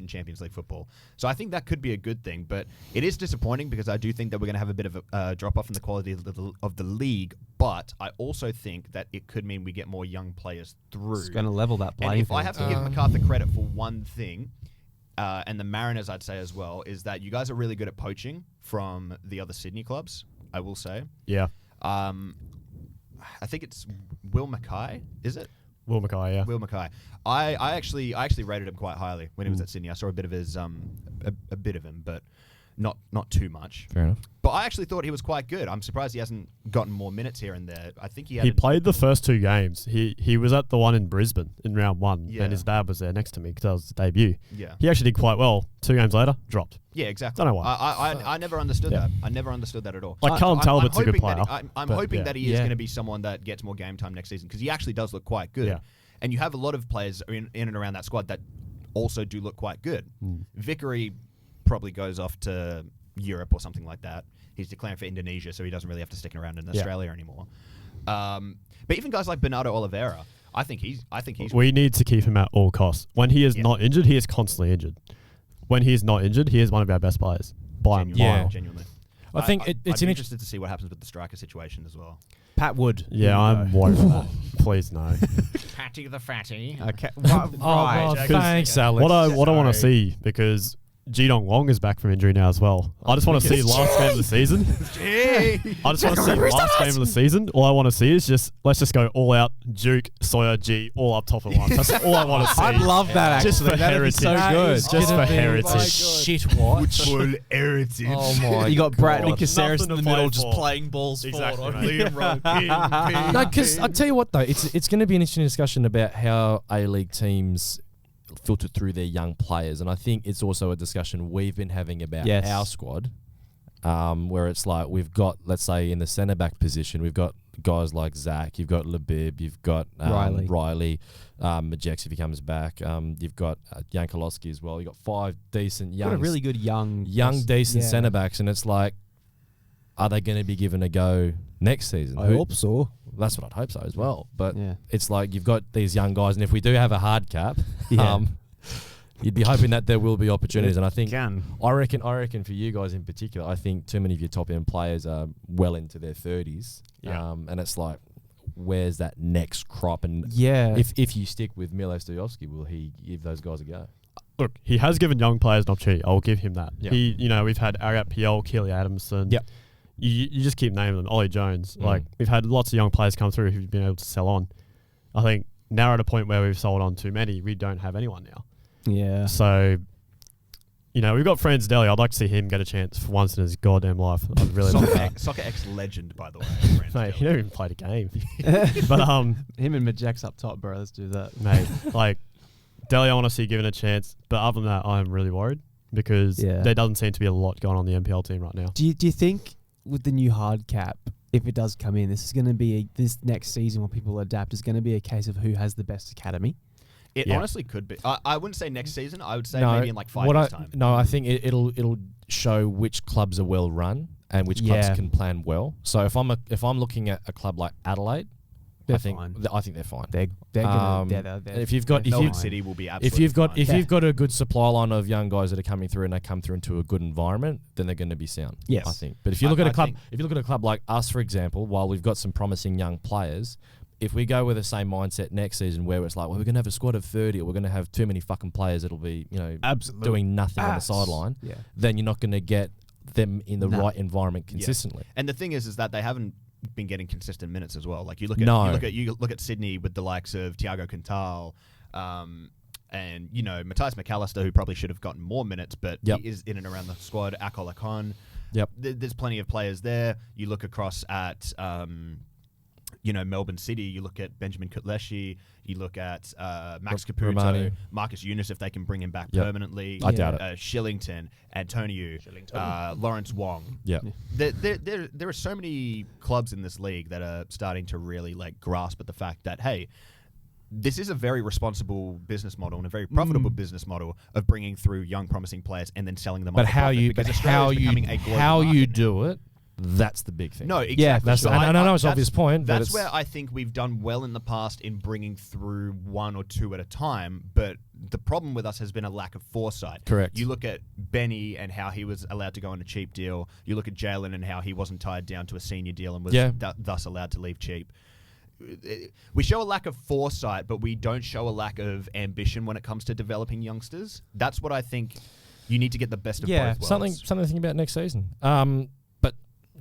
Champions League football. So I think that could be a good thing. But it is disappointing because I do think that we're going to have a bit of a drop-off in the quality of the league. But I also think that it could mean we get more young players through. It's going to level that playing field. If I have to give Macarthur credit for one thing... and the Mariners, I'd say as well, is that you guys are really good at poaching from the other Sydney clubs, I will say. Yeah. I think it's Will Mackay, is it? Will Mackay, yeah. Will Mackay. I actually rated him quite highly when he was at Sydney. I saw a bit of his a bit of him, but not too much. Fair enough. But I actually thought he was quite good. I'm surprised he hasn't gotten more minutes here and there. I think he played the first 2 games. He was at the one in Brisbane in round 1, and his dad was there next to me because that was his debut. Yeah. He actually did quite well. 2 games later, dropped. Yeah, exactly. Don't know why. I never understood that. I never understood that at all. Callum Talbot's a good player. I'm hoping that he is going to be someone that gets more game time next season because he actually does look quite good. Yeah. And you have a lot of players in and around that squad that also do look quite good. Vickery probably goes off to Europe or something like that. He's declaring for Indonesia, so he doesn't really have to stick around in Australia anymore. But even guys like Bernardo Oliveira, I think he's. We need to keep him at all costs. When he is not injured, he is constantly injured. When he is not injured, he is one of our best players by a mile. Genuinely. I think it's interested to see what happens with the striker situation as well. Pat Wood. Yeah, I'm worried about that. Please no. Patty the Fatty. Okay. Thanks, Alex. What I want to see, because Jidong Wong is back from injury now as well. I just want to see last game of the season. I just want to see last game of the season. All I want to see is let's just go all out Duke, Sawyer, G, all up top of one. That's all I want to see. I love that actually. Just for heritage. So good. Just for heritage. Like shit watch. Football heritage. Oh my! You got Bradley God. Caceres in the Nothing to middle, play just for. playing balls Exactly, forward. mate. Liam Rowe. No, because I'll tell you what though, it's going to be an interesting discussion about how A-League teams filter through their young players, and I think it's also a discussion we've been having about our squad, where it's like we've got, let's say, in the centre back position, we've got guys like Zach, you've got Labib, you've got Riley, Majex if he comes back, you've got Yankolowski as well. You've got 5 decent young, Got a really good young decent centre backs, and it's like, are they going to be given a go next season? I hope so. That's what I'd hope so as well. But it's like you've got these young guys, and if we do have a hard cap, you'd be hoping that there will be opportunities. And I think I reckon for you guys in particular, I think too many of your top end players are well into their 30s. And it's like, where's that next crop? And if you stick with Milo Stojovski, will he give those guys a go? Look, he has given young players an opportunity. I'll give him that. Yep. We've had Arat Piel, Keely Adamson. Yep. You just keep naming them. Ollie Jones. Like, we've had lots of young players come through who've been able to sell on. I think now we're at a point where we've sold on too many. We don't have anyone now. Yeah. So, we've got Franz Deli. I'd like to see him get a chance for once in his goddamn life. I'd really like that. Soccer X legend, by the way. Mate, he never even played a game. But him and Majex up top, bro. Let's do that. Mate, like, Deli I want to see given a chance. But other than that, I'm really worried because there doesn't seem to be a lot going on the NPL team right now. Do you think with the new hard cap, if it does come in, this is going to be this next season when people adapt is going to be a case of who has the best academy? It honestly could be. I wouldn't say next season. I would say maybe in like 5 years' time. No, I think it'll show which clubs are well run and which clubs can plan well. So if I'm looking at a club like Adelaide, I think they're fine. They're gonna. If you've got City will be absolutely fine. If you've got a good supply line of young guys that are coming through and they come through into a good environment, then they're going to be sound. Yes, I think. But if you look at a club like us, for example, while we've got some promising young players, if we go with the same mindset next season where it's like, well, we're going to have a squad of 30 or we're going to have too many fucking players that'll be, doing nothing on the sideline, then you're not going to get them in the right environment consistently. Yeah. And the thing is that they haven't been getting consistent minutes as well. Like you look at Sydney with the likes of Thiago Quintal, and Matthias McAllister, who probably should have gotten more minutes, but he is in and around the squad. Akol Akon. Yep. There's plenty of players there. You look across at Melbourne City, you look at Benjamin Kutleshi, you look at Max Caputo, Romani. Marcus Yunus, if they can bring him back permanently. I doubt it. Shillington, Antonio, Lawrence Wong. Yeah. There are so many clubs in this league that are starting to really grasp at the fact that, hey, this is a very responsible business model and a very profitable business model of bringing through young, promising players and then selling them. But how you market. Do it. That's the big thing. No, exactly. Yeah, that's I know it's an obvious point. That's where I think we've done well in the past in bringing through 1 or 2 at a time. But the problem with us has been a lack of foresight. Correct. You look at Benny and how he was allowed to go on a cheap deal. You look at Jalen and how he wasn't tied down to a senior deal and was thus allowed to leave cheap. We show a lack of foresight, but we don't show a lack of ambition when it comes to developing youngsters. That's what I think you need to get the best of both worlds. Something to think about next season.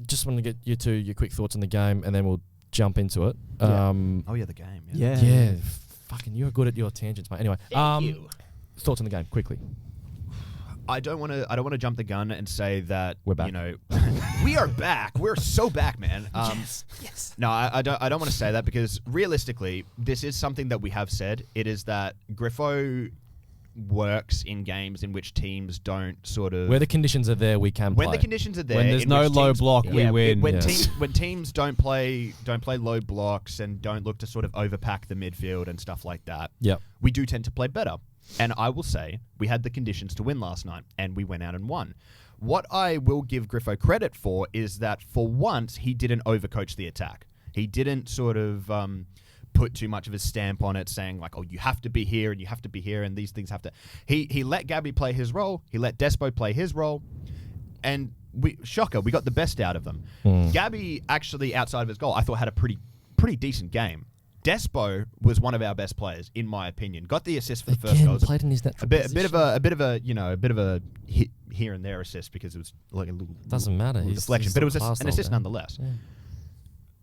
Just want to get your quick thoughts on the game, and then we'll jump into it. The game. Yeah. Fucking, you're good at your tangents, mate. Anyway, thoughts on the game quickly. I don't want to jump the gun and say that we're back. We are back. We're so back, man. Yes. No, I don't want to say that because realistically, this is something that we have said. It is that Griffo works in games in which teams don't sort of... Where the conditions are there, we can play. When the conditions are there... When there's no low block, we win. When teams don't play low blocks and don't look to sort of overpack the midfield and stuff like that, we do tend to play better. And I will say, we had the conditions to win last night, and we went out and won. What I will give Griffo credit for is that for once, he didn't overcoach the attack. He didn't sort of... put too much of a stamp on it, saying like, oh, you have to be here and you have to be here and these things have to... He let Gabby play his role. He let Despo play his role. And we got the best out of them. Gabby, actually, outside of his goal, I thought had a pretty decent game. Despo was one of our best players, in my opinion. Got the assist for the first goal. Played in his a bit of a hit here and there assist because it was like a little... Doesn't matter. Little deflection, but it was an assist nonetheless. Yeah.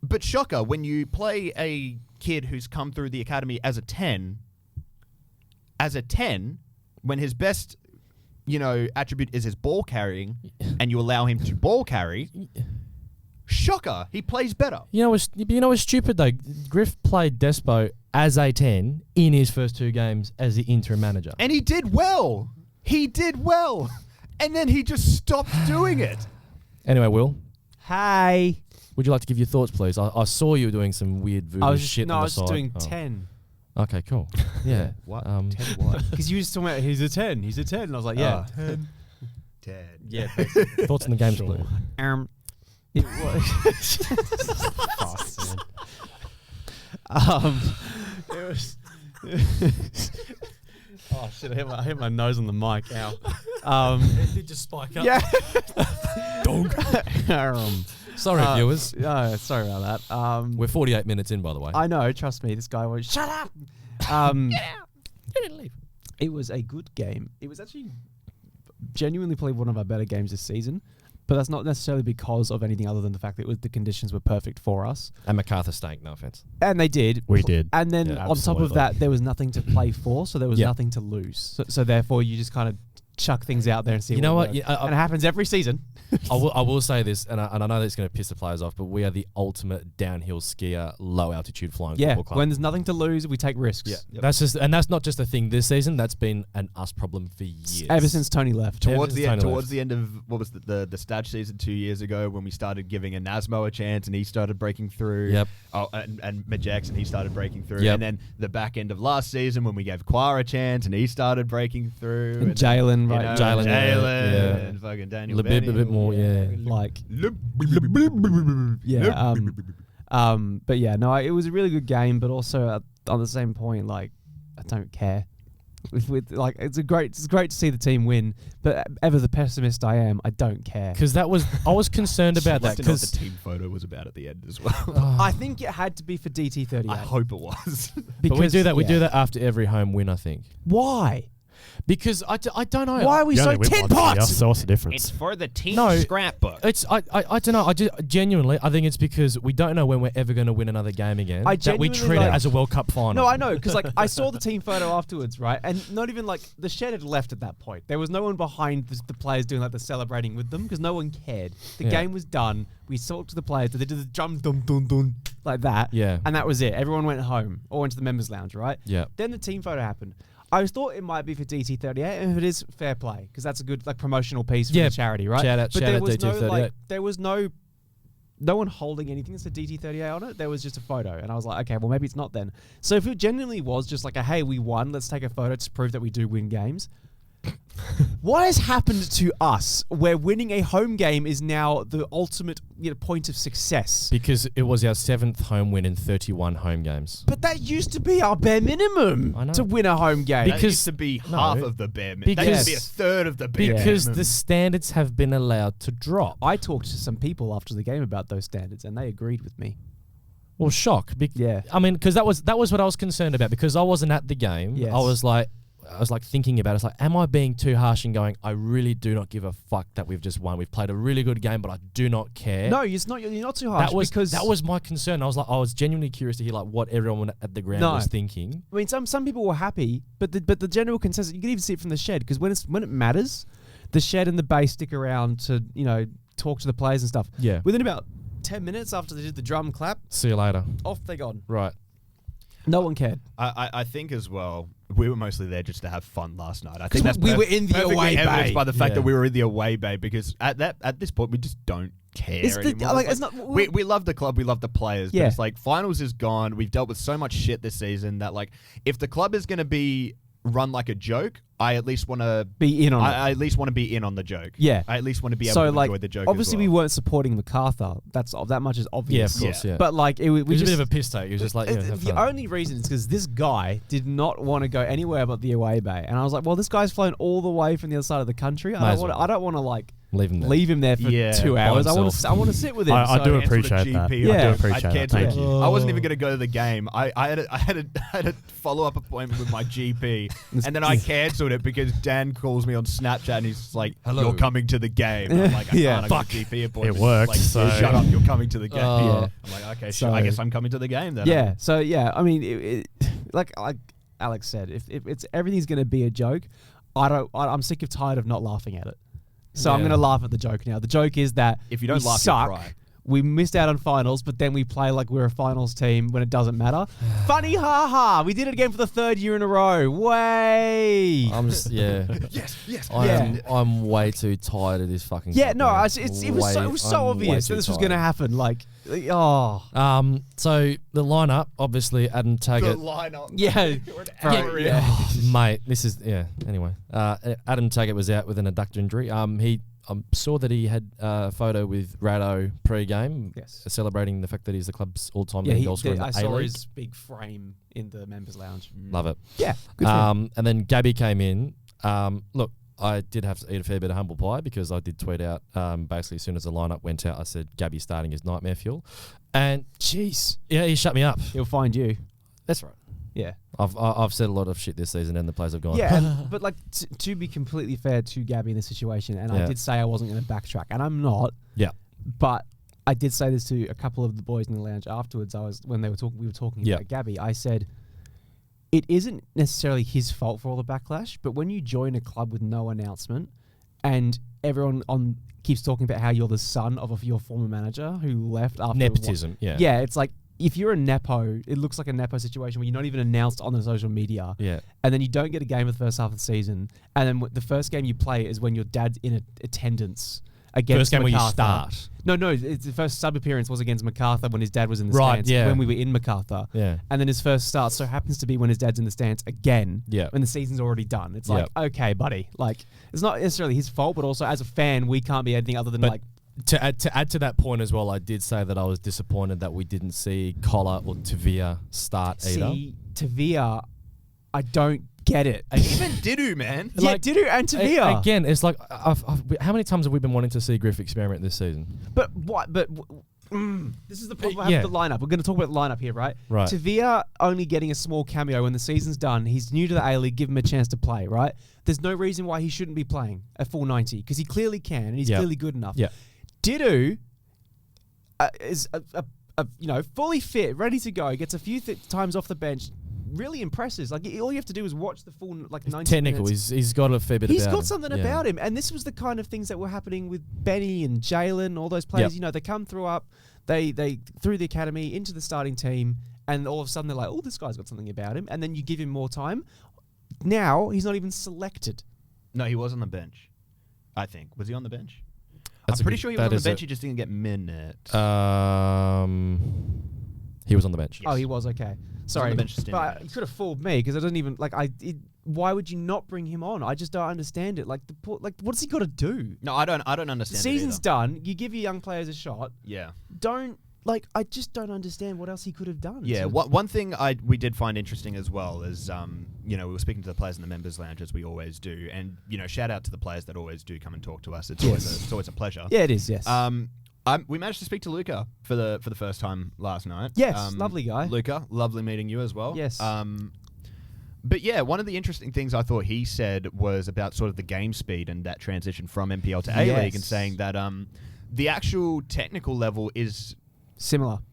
But shocker, when you play a kid who's come through the academy as a 10, when his best, attribute is his ball carrying, and you allow him to ball carry, shocker, he plays better. You know what's stupid though? Griff played Despo as a 10 in his first 2 games as the interim manager. And he did well. And then he just stopped doing it. Anyway, Will. Hey. Would you like to give your thoughts, please? I saw you doing some weird voodoo shit on the side. I was doing 10. Okay, cool. Yeah. What? 10 what? Because you were just talking about, he's a 10. And I was like, yeah. 10. 10. Yeah. Thoughts on the games, please? It was... it was... Oh, shit, I hit my nose on the mic. Ow. It did just spike up. Yeah. Dog. Sorry, viewers. Sorry about that. We're 48 minutes in, by the way. I know. Trust me. This guy was... Shut up! Get out. You didn't leave. It was a good game. It was actually genuinely probably one of our better games this season. But that's not necessarily because of anything other than the fact that the conditions were perfect for us. And Macarthur stank, no offense. And they did. We did. And then on top of that, there was nothing to play for, so there was nothing to lose. So therefore, you just kind of chuck things out there and see you know what? and it happens every season. I will say this, and I know that's going to piss the players off, but we are the ultimate downhill skier, low altitude flying football club. When there's nothing to lose, we take risks. Yeah, that's not just a thing this season. That's been an us problem for years. Ever since Tony left. Towards the end of what was the Stadge season 2 years ago, when we started giving a Nasmo a chance and he started breaking through. Yep. Oh, and Majax and he started breaking through. Yep. And then the back end of last season when we gave Quar a chance and he started breaking through. And Jalen, right? Jalen, and fucking Daniel. A bit more, yeah. Like, yeah. But yeah, no, it was a really good game. But also on the same point, like, I don't care. Like, it's great to see the team win. But ever the pessimist I am, I don't care. Because I was concerned about that. Because the team photo was about at the end as well. I think it had to be for DT38. I hope it was. But we do that. We do that after every home win, I think. Why? Because I don't know. Why are we so tin pots? So what's the difference? It's for the team scrapbook. I don't know. I just genuinely, I think it's because we don't know when we're ever going to win another game again. That we treat it as a World Cup final. No, I know, because like I saw the team photo afterwards, right? And not even like the shed had left at that point. There was no one behind the players doing like the celebrating with them because no one cared. The game was done. We talked to the players. They did the drum dum dum dum like that. Yeah. And that was it. Everyone went home or went to the members' lounge, right? Yeah. Then the team photo happened. I thought it might be for DT38, and if it is, fair play, because that's a good like promotional piece for the charity, right? Shout out DT38. There was no one holding anything that said DT38 on it. There was just a photo, and I was like, okay, well maybe it's not then. So if it genuinely was just like a hey, we won, let's take a photo to prove that we do win games. What has happened to us where winning a home game is now the ultimate point of success? Because it was our 7th home win in 31 home games. But that used to be our bare minimum to win a home game. That used to be half of the bare minimum. That used to be a third of the bare minimum. Because the standards have been allowed to drop. I talked to some people after the game about those standards, and they agreed with me. Well, shock. I mean, because that was what I was concerned about, because I wasn't at the game. Yes. I was like thinking about it. It's like, am I being too harsh and going, I really do not give a fuck that we've just won. We've played a really good game, but I do not care. No, you're not too harsh. That was my concern. I was genuinely curious to hear like what everyone at the ground was thinking. I mean, some people were happy, but the general consensus, you can even see it from the shed, because when it matters, the shed and the base stick around to talk to the players and stuff. Yeah. Within about 10 minutes after they did the drum clap, See you later. off they gone. Right. No one cared. I think as well, we were mostly there just to have fun last night. I think that's we were in the away bay. by the fact that we were in the away bay, because at this point we just don't care anymore. We love the club, we love the players, but it's like finals is gone. We've dealt with so much shit this season that like if the club is going to be run like a joke, I at least want to be in on it. I at least want to be in on the joke. Yeah. I at least want to be able to enjoy the joke. Obviously, we weren't supporting Macarthur. That much is obvious. Yeah, of course. Yeah. But like, it was a bit of a piss take. It was just like the only reason is because this guy did not want to go anywhere but the away bay, and I was like, well, this guy's flown all the way from the other side of the country. I don't want to like leave him there for 2 hours. I want to sit with him. I do appreciate that. I do appreciate that. Thank you. I wasn't even going to go to the game. I had a follow-up appointment with my GP, and then I cancelled it because Dan calls me on Snapchat and he's like, "Hello, you're coming to the game." And I'm like, I can't. I got a GP appointment. It worked. Like, so shut up, you're coming to the game. Yeah. I'm like, okay, sure. I guess I'm coming to the game then. Yeah. So yeah, I mean, like Alex said, if it's everything's going to be a joke, I'm sick of tired of not laughing at it. So I'm going to laugh at the joke now. The joke is that if you don't laugh, suck. you'll cry. We missed out on finals, but then we play like we're a finals team when it doesn't matter. Funny, ha. We did it again for the 3rd year in a row. Way. I'm just, yes. I'm way too tired of this fucking. Yeah, club, no, man. it was so obvious that this was going to happen. Like, So the lineup, obviously, Adam Taggart. The lineup. Yeah. Mate, this is Anyway, Adam Taggart was out with an adductor injury. I saw that he had a photo with Rado pre-game, celebrating the fact that he's the club's all-time leading goal scorer in the A-League. I saw his big frame in the members' lounge. Love it. Yeah, good for him. And then Gabby came in. Look, I did have to eat a fair bit of humble pie because I did tweet out, basically as soon as the lineup went out, I said Gabby starting is nightmare fuel. And jeez, he shut me up. He'll find you. That's right. Yeah. I've said a lot of shit this season and the players have gone. Yeah, but like to be completely fair to Gabby in this situation, and I did say I wasn't going to backtrack, and I'm not. Yeah. But I did say this to a couple of the boys in the lounge afterwards. We were talking about Gabby. I said it isn't necessarily his fault for all the backlash, but when you join a club with no announcement and everyone keeps talking about how you're the son of your former manager who left after nepotism. Yeah, it's like, if you're a nepo, it looks like a nepo situation where you're not even announced on the social media. Yeah. And then you don't get a game of the first half of the season. And then the first game you play is when your dad's in attendance against First game Macarthur. where you start. No, it's the first sub appearance was against Macarthur when his dad was in the stands. Yeah. When we were in Macarthur. Yeah. And then his first start so happens to be when his dad's in the stands again. Yeah. When the season's already done. It's like, okay, buddy. Like, it's not necessarily his fault, but also as a fan, we can't be anything other than To add to that point as well, I did say that I was disappointed that we didn't see Collar or Tavia start either. See, Tavia, I don't get it. Even Didu, man. Yeah, Didu and Tavia. Again, it's like, how many times have we been wanting to see Griff experiment this season? But what? This is the problem I have with the lineup. We're going to talk about the lineup here, right? Right. Tavia only getting a small cameo when the season's done. He's new to the A-League. Give him a chance to play, right? There's no reason why he shouldn't be playing a full 90 because he clearly can and he's clearly good enough. Yeah. Didu is fully fit, ready to go. Gets a few times off the bench. Really impresses. Like all you have to do is watch the full 90 technical. minutes. He's got a fair bit. He's got something about him, and this was the kind of things that were happening with Benny and Jalen. All those players, they come through through the academy into the starting team, and all of a sudden they're like, "Oh, this guy's got something about him." And then you give him more time. Now he's not even selected. No, he was on the bench. I think was he on the bench? I'm pretty sure he was on the bench. He just didn't get minutes. He was on the bench. Yes. Oh, he was, okay. Sorry, but he could have fooled me because I don't even why would you not bring him on? I just don't understand it. Like what's he got to do? No, I don't understand. The season's done. You give your young players a shot. Yeah. I just don't understand what else he could have done. Yeah, one thing we did find interesting as well is, we were speaking to the players in the members' lounge as we always do, and shout out to the players that always do come and talk to us. It's always a pleasure. Yeah, it is. Yes. We managed to speak to Luca for the first time last night. Yes, lovely guy. Luca, lovely meeting you as well. Yes. But yeah, one of the interesting things I thought he said was about sort of the game speed and that transition from MPL to A-League, and saying that the actual technical level is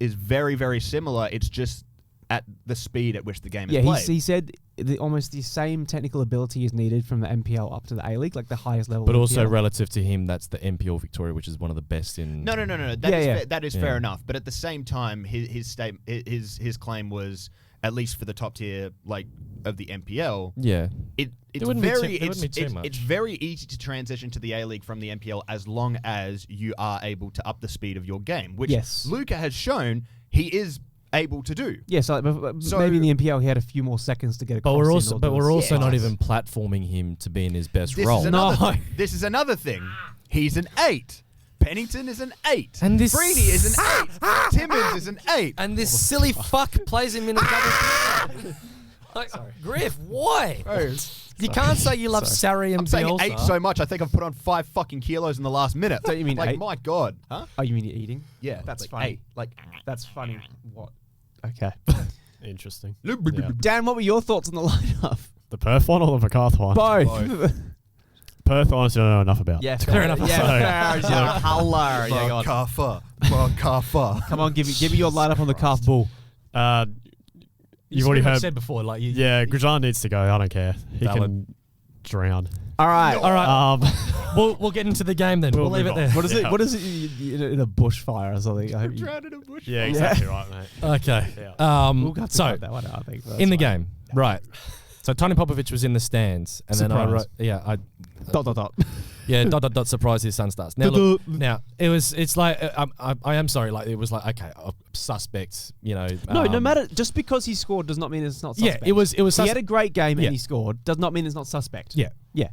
very, very similar. It's just at the speed at which the game is played. He said almost the same technical ability is needed from the MPL up to the A-League, like the highest level. But of also MPL. Relative to him, that's the MPL Victoria, which is one of the best in. No. That is fair enough. But at the same time, his claim was at least for the top tier of the NPL. Yeah. It's very easy to transition to the A-League from the NPL as long as you are able to up the speed of your game, which Luca has shown he is able to do. Yeah, so maybe in the NPL he had a few more seconds to get across. But we're also not even platforming him to be in his best role. This is another thing. He's an 8. Pennington is an 8. And this Freeney is an 8. Timmins is an 8. And this silly fuck plays him in a double. Griff, why? You can't say you love Sarri and I'm saying Bielsa. 8 so much, I think I've put on 5 fucking kilos in the last minute. Don't you mean 8? My God. Huh? Oh, you mean you're eating? Yeah. That's funny. 8. That's funny. What? Okay. Interesting. Dan, what were your thoughts on the lineup? The Perth one or the Macarthur one? Both. Perth, honestly, I don't know enough about. Yeah, fair enough. Macarthur. Come on, give me your lineup on the Macarthur Bull. You've already heard. Said before, Grijan needs to go. I don't care. He can drown. All right. We'll get into the game then. We'll leave it there. What is it? What is it in a bushfire or something? I hope Drowned in a bush. Yeah, exactly right, mate. Okay. Yeah. We'll have to So cut that one out, I think. in the game, right? So Tony Popovich was in the stands, and then I wrote, surprise his son starts. Now look, it's like I am sorry, like it was like okay, suspect, no matter, just because he scored does not mean it's not suspect. Yeah, it was. He had a great game and he scored does not mean it's not suspect. Yeah,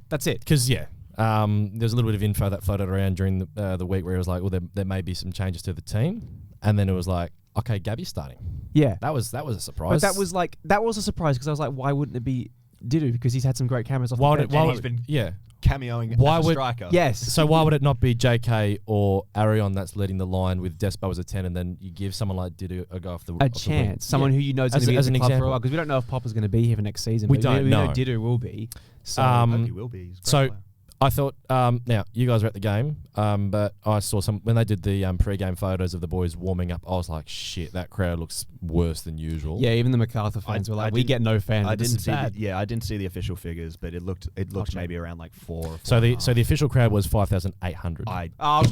that's it. Because there's a little bit of info that floated around during the week where it was like, well, there may be some changes to the team, and then it was like, okay, Gabby's starting. Yeah, that was a surprise. But that was a surprise because I was like, why wouldn't it be Didu? Because he's had some great cameras off the bench. He's been cameoing as a striker. Yes. So why would it not be JK or Arion that's leading the line with Despo as a 10, and then you give someone like Didu a go off the chance, someone who you know is going to be as an club for a while, because we don't know if Popper's going to be here for next season. We don't know. We know Didu will be. So hope he will be. So I thought, now you guys were at the game, but I saw when they did the pre-game photos of the boys warming up. I was like, shit, that crowd looks worse than usual. Yeah, even the Macarthur fans were like, we get no fans. I didn't see the official figures, but it looked maybe around like 4. So the official crowd was 5,800.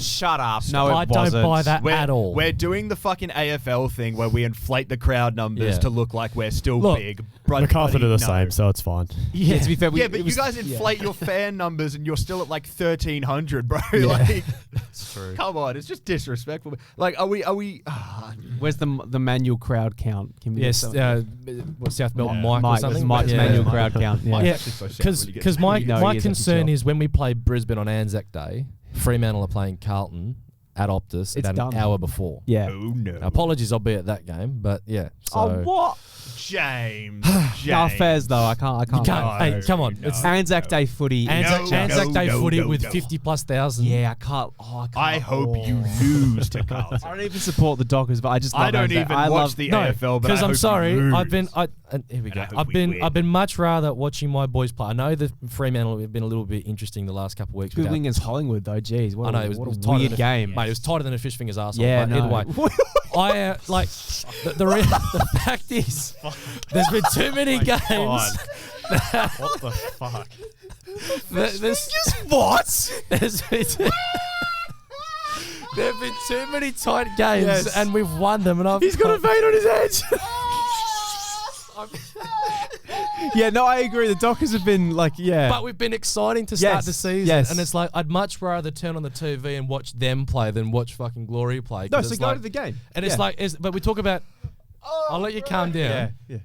Shut up! No, I don't buy that at all. We're doing the fucking AFL thing where we inflate the crowd numbers to look like we're still big. Macarthur do the same, so it's fine. Yeah, to be fair, but you guys inflate your fan numbers and you're still at like 1,300, bro. Like, it's true. Come on, it's just disrespectful. Like, are we? Where's the manual crowd count? Can we South Melbourne Mike or something? Mike's manual crowd count. Yeah, because my concern is when we play Brisbane on Anzac Day, Fremantle are playing Carlton at Optus about an hour before. Yeah. Oh no. Now, apologies, I'll be at that game, but yeah. So. What? James. No, fairs though. I can't. Hey, come on. It's Anzac Day footy. Anzac Day footy with 50,000+. Yeah, I can't. I hope you lose to Carlton. I don't even support the Dockers, but I just love I don't Anzac. even watch the AFL, but because I'm sorry. Here we go. I've been much rather watching my boys play. I know the Fremantle have been a little bit interesting the last couple of weeks. Good win against Collingwood though. Jeez, what a weird game. Mate, it was tighter than a fish finger's arsehole. Yeah, Either way. I like the fact is there's been too many games. What the fuck? There've been too many tight games and we've won them. And he's got a vein on his edge. Yeah, no, I agree. The Dockers have been but we've been exciting to start the season, and it's like I'd much rather turn on the TV and watch them play than watch fucking Glory play. No, so go to the game, and it's like, but we talk about. I'll let you calm down. Yeah.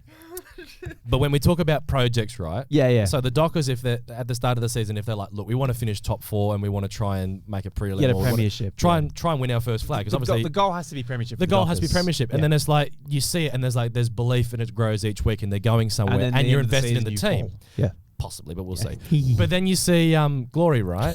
But when we talk about projects, right? Yeah. So the Dockers, if they're at the start of the season, if they're like, look, we want to finish top 4 and we want to try and make a prelim, get a premiership, try and win our first flag, because obviously the goal has to be premiership. The goal has to be premiership, and then it's like you see it, and there's belief, and it grows each week, and they're going somewhere, and you're invested in the team. Yeah. Possibly, but we'll see. But then you see Glory, right?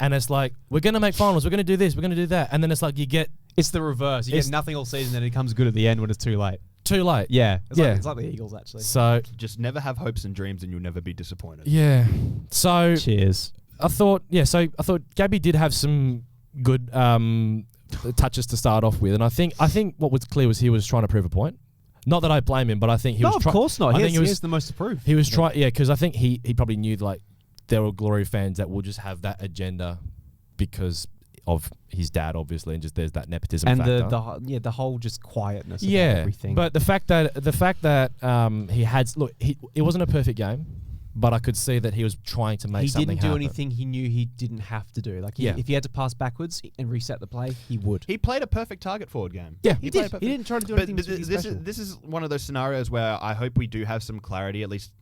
And it's like, we're going to make finals, we're going to do this, we're going to do that. And then it's like it's the reverse. You get nothing all season, and it becomes good at the end when it's too late. Too late. Yeah. It's like the Eagles, actually. So just never have hopes and dreams, and you'll never be disappointed. Yeah. So cheers. I thought Gabby did have some good touches to start off with, and I think what was clear was he was trying to prove a point. Not that I blame him, but I think he was. No, of course not. I think he was the most to prove. He was trying, because I think he probably knew like there were Glory fans that will just have that agenda because of his dad, obviously, and just there's that nepotism and factor. the whole just quietness of Yeah, everything. but the fact that he had it wasn't a perfect game, but I could see that he was trying to make something happen. He didn't do anything he knew he didn't have to do. Like, if he had to pass backwards and reset the play, he would. He played a perfect target forward game. Yeah, he did. He didn't try to do anything special. This is one of those scenarios where I hope we do have some clarity. At least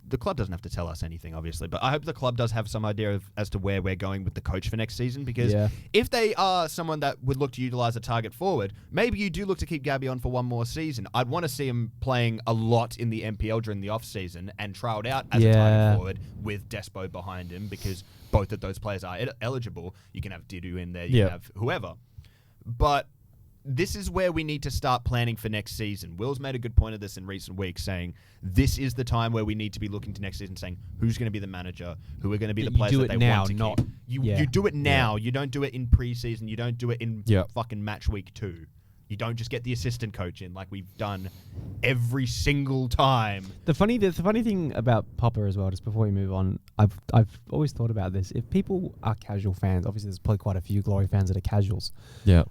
the club doesn't have to tell us anything, obviously, but I hope the club does have some idea as to where we're going with the coach for next season. Because if they are someone that would look to utilize a target forward, maybe you do look to keep Gabby on for one more season. I'd want to see him playing a lot in the NPL during the off season and trialed out as a target forward with Despo behind him, because both of those players are eligible. You can have Didu in there, you can have whoever. But this is where we need to start planning for next season. Will's made a good point of this in recent weeks, saying this is the time where we need to be looking to next season, saying who's going to be the manager, who are going to be the players that they want to keep. You do it now. You don't do it in preseason. You don't do it in fucking match week 2. You don't just get the assistant coach in like we've done every single time. The funny thing about Popper as well, just before we move on, I've always thought about this. If people are casual fans, obviously there's probably quite a few Glory fans that are casuals. Yeah.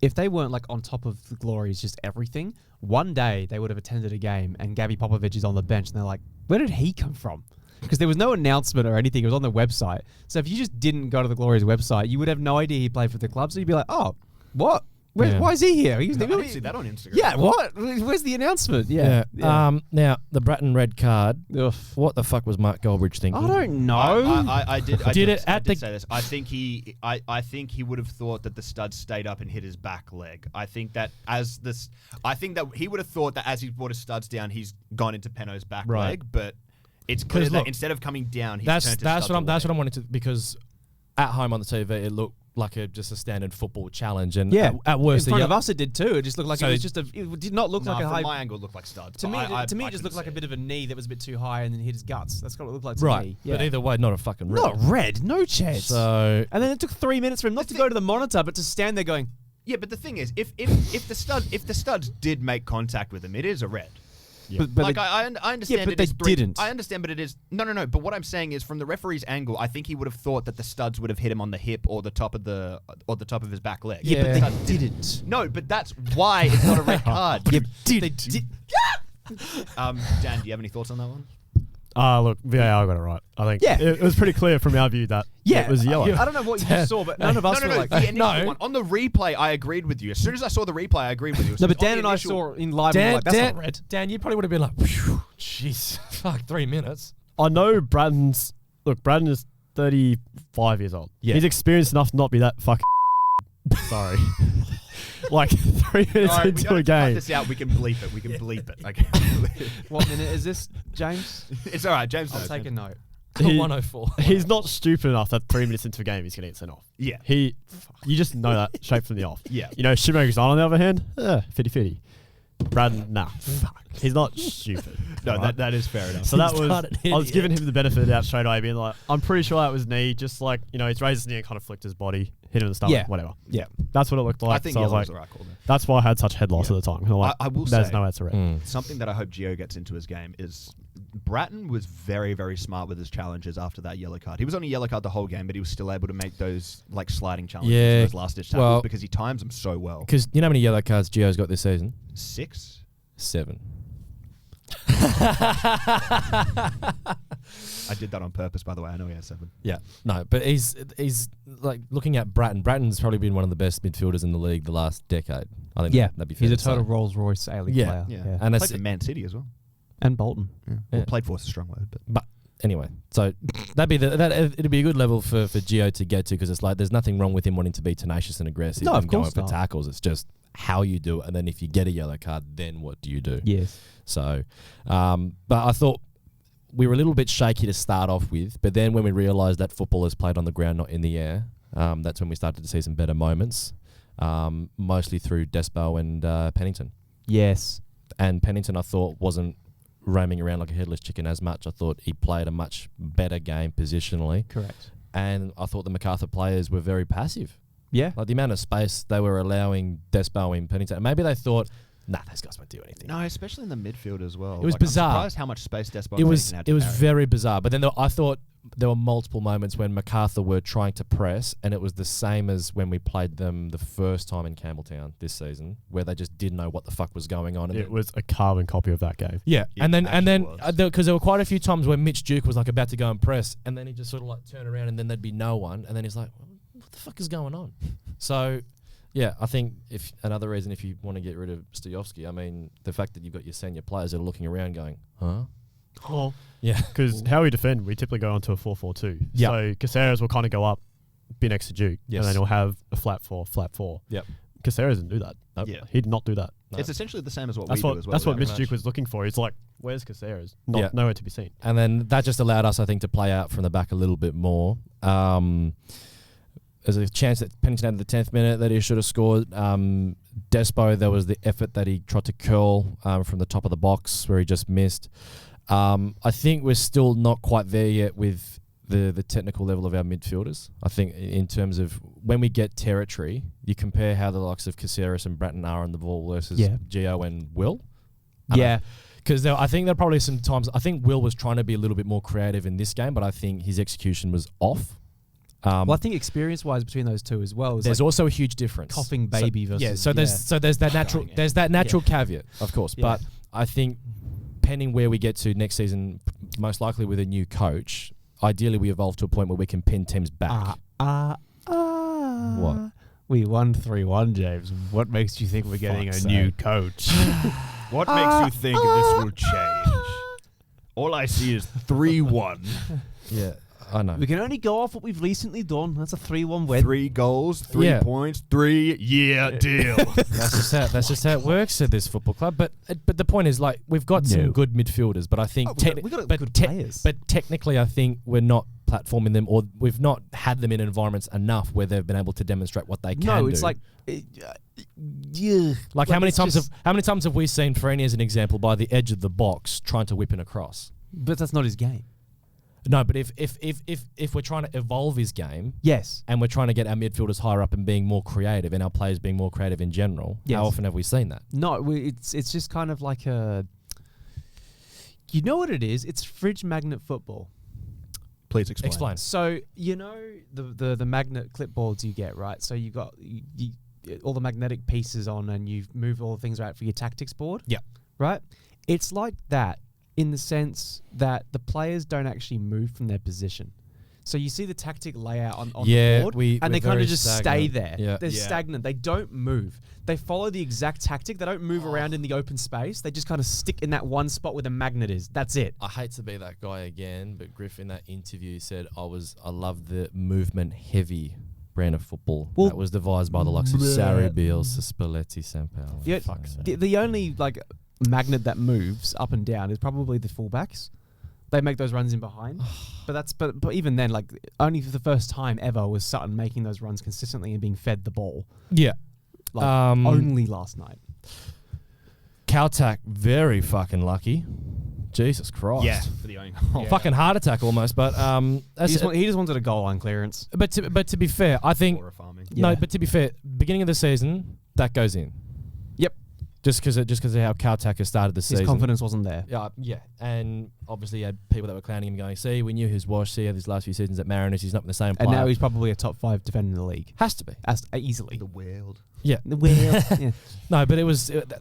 If they weren't like on top of the Glory is just everything, one day they would have attended a game and Gabby Popovich is on the bench and they're like, where did he come from? Because there was no announcement or anything. It was on the website. So if you just didn't go to the Glory's website, you would have no idea he played for the club. So you'd be like, oh, what? Why is he here? I didn't see that on Instagram. Yeah, what? Where's the announcement? Yeah. Now, the Bratton red card. What the fuck was Mark Goldbridge thinking? I don't know. I did say this. I think he would have thought that the studs stayed up and hit his back leg. I think that he would have thought that as he brought his studs down, he's gone into Peno's back leg. But it's clear that instead of coming down, he's turned his studs away. That's what I'm wanting to, because at home on the TV it looked like just a standard football challenge, and at worst, in front of us it did too. It just looked like it did not look like a high. My angle looked like studs. To me, it just looked like a bit of a knee that was a bit too high and then hit his guts. That's what it looked like to me. Yeah. But either way, not a fucking red. Not red, no chance. So, and then it took 3 minutes for him not to go to the monitor, but to stand there going. Yeah, but the thing is, if the studs did make contact with him, it is a red. Yeah. But I understand. Yeah, but they didn't. I understand, but it is no. But what I'm saying is, from the referee's angle, I think he would have thought that the studs would have hit him on the hip or the top of his back leg. Yeah, but they didn't. No, but that's why it's not a red card. They did. Dan, do you have any thoughts on that one? Look, VAR got it right. I think it was pretty clear from our view that it was yellow. I don't know what you just saw, but none of us were like... No. On the replay, I agreed with you. As soon as I saw the replay, I agreed with you. No, but Dan and I saw in live, and we were like, that's not red. Dan, you probably would have been like, jeez, fuck, 3 minutes. I know Braddon is 35 years old. Yeah. He's experienced enough to not be that fucking sorry. Like 3 minutes into a game. Cut this out. We can bleep it. Okay. What minute is this, James? It's all right. James knows. I'll take a note. 104. He's not stupid enough that 3 minutes into a game he's going to get sent off. Yeah. You just know that straight from the off. Yeah. You know, Shimoga's on the other hand, 50-50. Braddon, nah. Fuck. He's not stupid. No, right? that is fair enough. So that was, I was giving him the benefit of the doubt straight away, being like, I'm pretty sure that was knee, just like, you know, he's raised his knee and kind of flicked his body, hit him in the stomach, whatever. Yeah. That's what it looked like. I think so I was like, the right call there. That's why I had such head loss at the time. Like, I will there's say, no answer red. Something that I hope Gio gets into his game is Bratton was very, very smart with his challenges after that yellow card. He was on a yellow card the whole game, but he was still able to make those like sliding challenges, those last-ditch tackles, because he times them so well. Because you know how many yellow cards Gio's got this season? 6? 7. I did that on purpose, by the way. I know he has 7. Yeah, no, but he's like looking at Bratton. Bratton's probably been one of the best midfielders in the league the last decade. I think that'd be fair. He's a total Rolls Royce A-League player. Yeah. And played for Man City as well, and Bolton. Yeah. Well, played for is a strong word, but anyway, so it'd be a good level for Gio to get to, because it's like there's nothing wrong with him wanting to be tenacious and aggressive and going for tackles. It's just how you do it, and then if you get a yellow card, then what do you do? Yes. So, but I thought we were a little bit shaky to start off with, but then when we realised that football is played on the ground, not in the air, that's when we started to see some better moments, mostly through Despo and Pennington. Yes. And Pennington, I thought, wasn't roaming around like a headless chicken as much. I thought he played a much better game positionally. Correct. And I thought the Macarthur players were very passive. Yeah. Like the amount of space they were allowing Despo and Pennington. Maybe they thought, nah, those guys won't do anything. No, especially in the midfield as well. It was bizarre. I'm surprised how much space Despo had. It was very bizarre. But then I thought there were multiple moments when Macarthur were trying to press, and it was the same as when we played them the first time in Campbelltown this season, where they just didn't know what the fuck was going on. And it was a carbon copy of that game. Yeah, It and then actually because there were quite a few times where Mitch Duke was like about to go and press, and then he just sort of like turn around, and then there'd be no one, and then he's like, "What the fuck is going on?" So, yeah, I think if another reason if you want to get rid of Stojovski, I mean, the fact that you've got your senior players that are looking around going, "Huh." Oh. Yeah. Because how we defend, we typically go onto a 4-4-2. Yeah. So Caceres will kind of go up, be next to Duke, Yes. and then he'll have a flat 4. Yep. Caceres didn't do that. Nope. Yeah. He did not do that. No. It's essentially the same as what That's we what do as well. that's what without Mitch much. Duke was looking for. He's like, where's Caceres? Yeah. Nowhere to be seen. And then that just allowed us, I think, to play out from the back a little bit more. There's a chance that Pennington had the 10th minute that he should have scored. Despo, there was the effort that he tried to curl from the top of the box where he just missed. I think we're still not quite there yet with the technical level of our midfielders. I think in terms of when we get territory, you compare how the likes of Caceres and Bratton are on the ball versus Gio and Will. Because I think there are probably some times, I think Will was trying to be a little bit more creative in this game, but I think his execution was off. Well, I think experience-wise between those two as well, There's also a huge difference. coughing baby versus there's that natural caveat, of course. Yeah. But I think depending where we get to next season, most likely with a new coach, ideally we evolve to a point where we can pin teams back. What? We won 3-1, James. What makes you think we're getting a Fuck's new sake. coach? What makes you think this will change? All I see is 3-1. Yeah, I know. We can only go off what we've recently done. That's a 3-1 win. 3 goals, 3 Yeah. points, 3-year deal. That's just how it works at this football club. But the point is, like, we've got some good midfielders, but I think we've got good players. But technically, I think we're not platforming them, or we've not had them in environments enough where they've been able to demonstrate what they can do. No, it's like, Like how many times have we seen Freeney as an example by the edge of the box trying to whip in a cross? But that's not his game. No, but if we're trying to evolve his game, Yes. and we're trying to get our midfielders higher up and being more creative, and our players being more creative in general, Yes. how often have we seen that? No, it's just kind of like a... You know what it is? It's fridge magnet football. Please explain. Explain. So, you know the magnet clipboards you get, right? So you got you all the magnetic pieces on and you move all the things right for your tactics board? Yeah. Right? It's like that in the sense that the players don't actually move from their position. So you see the tactic layout on the board, and they kind of just stay there. Yeah. They're stagnant. They don't move. They follow the exact tactic. They don't move around in the open space. They just kind of stick in that one spot where the magnet is. That's it. I hate to be that guy again, but Griff in that interview said I love the movement heavy brand of football that was devised by the likes of Sarri, Bielsa, Spalletti, Sampaoli. The only like magnet that moves up and down is probably the fullbacks. They make those runs in behind, but even then, like only for the first time ever was Sutton making those runs consistently and being fed the ball. Yeah, Like only last night. Caltac very fucking lucky. Jesus Christ. Yeah, for the only goal. Fucking heart attack almost, but He just wanted a goal line clearance. But to be fair, I think Or a farming. Yeah. no. But to be fair, beginning of the season that goes in. Yep. Just because of how Caltac has started the His season. confidence wasn't there. Yeah, and obviously you had people that were clowning him, going, "See, we knew his wash. See, these last few seasons at Mariners, he's not been the same player." And now he's probably a top 5 defender in the league. has to be. Easily. The world. Yeah. Well, yeah. No, but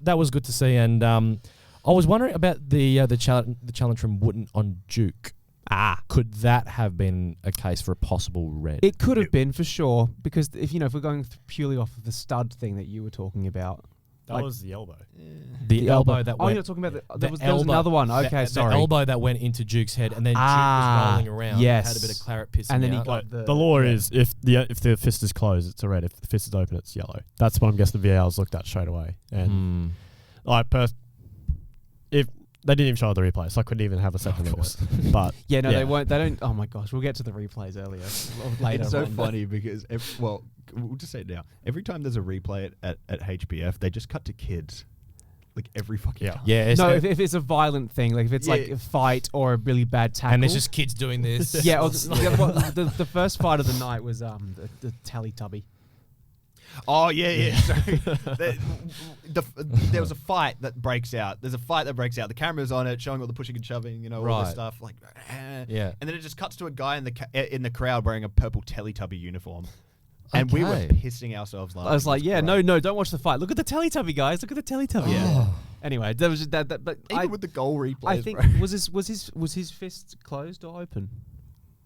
that was good to see, and I was wondering about the challenge from Wooten on Duke. Could that have been a case for a possible red? It could have been for sure, because if we're going purely off of the stud thing that you were talking about. That was the elbow. The elbow that went... you're talking about there was another one. Okay, sorry. The elbow that went into Duke's head, and then Duke was rolling around. Yes. Had a bit of claret pissing And then he out. got The law is if the fist is closed, it's a red. If the fist is open, it's yellow. That's what I'm guessing the VAR's looked at straight away. And like Perth, if they didn't even show the replay, so I couldn't even have a second look at it. But yeah, no, they won't. They don't. Oh my gosh, we'll get to the replays earlier later. It's so on, funny because, we'll just say it now. Every time there's a replay at HBF, they just cut to kids. Like every fucking time. Yeah. No, if it's a violent thing, like if it's like a fight or a really bad tackle. And it's just kids doing this. Yeah, or the first fight of the night was the Teletubby. Oh, yeah. Sorry. There was a fight that breaks out. There's a fight that breaks out. The camera's on it, showing all the pushing and shoving, all this stuff. Like, Yeah. And then it just cuts to a guy in the crowd wearing a purple Teletubby uniform. And we were pissing ourselves laughing. I was like, no, don't watch the fight. Look at the Teletubby, guys. Look at the Teletubby. Yeah. Anyway, there was that. But even with the goal replays, I think bro. was his fist closed or open?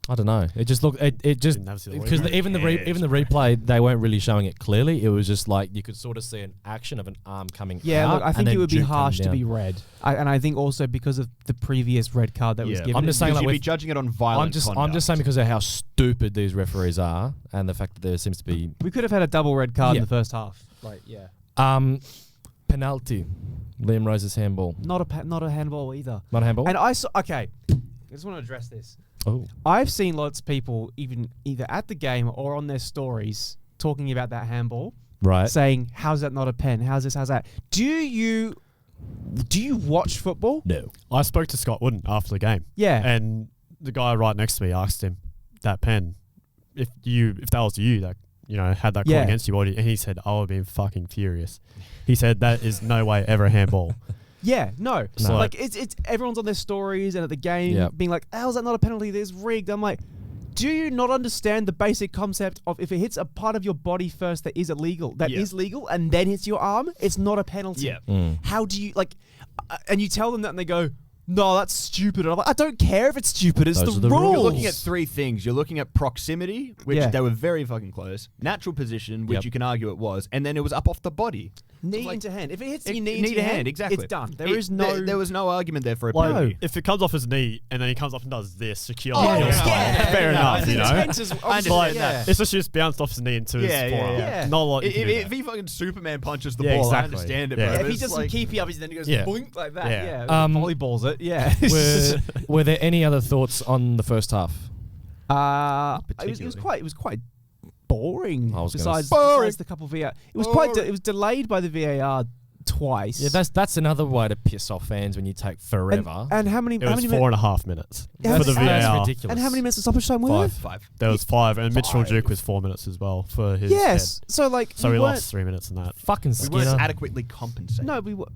I don't know. It just looked. It just because even the replay, they weren't really showing it clearly. It was just like you could sort of see an action of an arm coming out. Yeah, look, I think it would be Duke harsh coming to be down. red. And I think also because of the previous red card that was given. I'm just saying, You'd like, be judging it on violent conduct. I'm just saying because of how stupid these referees are, and the fact that there seems to be We could have had a double red card in the first half. Like, yeah. penalty. Liam Rose's handball. Not a handball either. Not a handball. And I saw. Okay, I just want to address this. Oh, I've seen lots of people, even either at the game or on their stories, talking about that handball, right. saying, "How's that not a pen? How's this? How's that?" Do you watch football? No. I spoke to Scott Wooden after the game. Yeah. And the guy right next to me asked him, that pen, if that was you that had that call against your body, and he said, I would have been fucking furious. He said that is no way ever a handball. Yeah, no. No. Like it's everyone's on their stories and at the game being like, "How's that not a penalty? This is rigged." I'm like, do you not understand the basic concept of if it hits a part of your body first that is illegal, is legal, and then hits your arm, it's not a penalty? Yeah. How do you and you tell them that and they go, "No, that's stupid." And I'm like, I don't care if it's stupid. It's Those the are the rules. rules. You're looking at three things. You're looking at proximity, which Yeah. they were very fucking close. Natural position, which you can argue it was. And then it was up off the body. Knee Like- into hand. If it hits your Knee knee into to hand, hand, exactly. it's done. There was no argument there for a Like, penalty. if it comes off his knee and then he comes up and does this securely, Oh, you're fine. yeah. Fair enough, It's intense as- I understand like, that. It's just bounced off his knee into his forearm. yeah. Not a lot. If he fucking Superman punches the Yeah, ball, I exactly. understand it, Yeah. bro. If but he it's does some like- keepy up, then he goes Yeah. boink like that. Yeah. Volleyballs it. Yeah. Were there any other thoughts on the first half? It was quite boring. I was gonna Besides the couple VAR, it was it was delayed by the VAR twice. Yeah, that's another way to piss off fans when you take forever. And how many? It how was many 4.5 minutes Yeah, for the that's That's VAR. ridiculous. And how many minutes of stoppage time were there? Five. There was 5, and Mitchell 5. Duke was 4 minutes as well for his Yes. head. So like, So we lost 3 minutes in that. Fucking We Skinner. weren't adequately compensated. No, we were.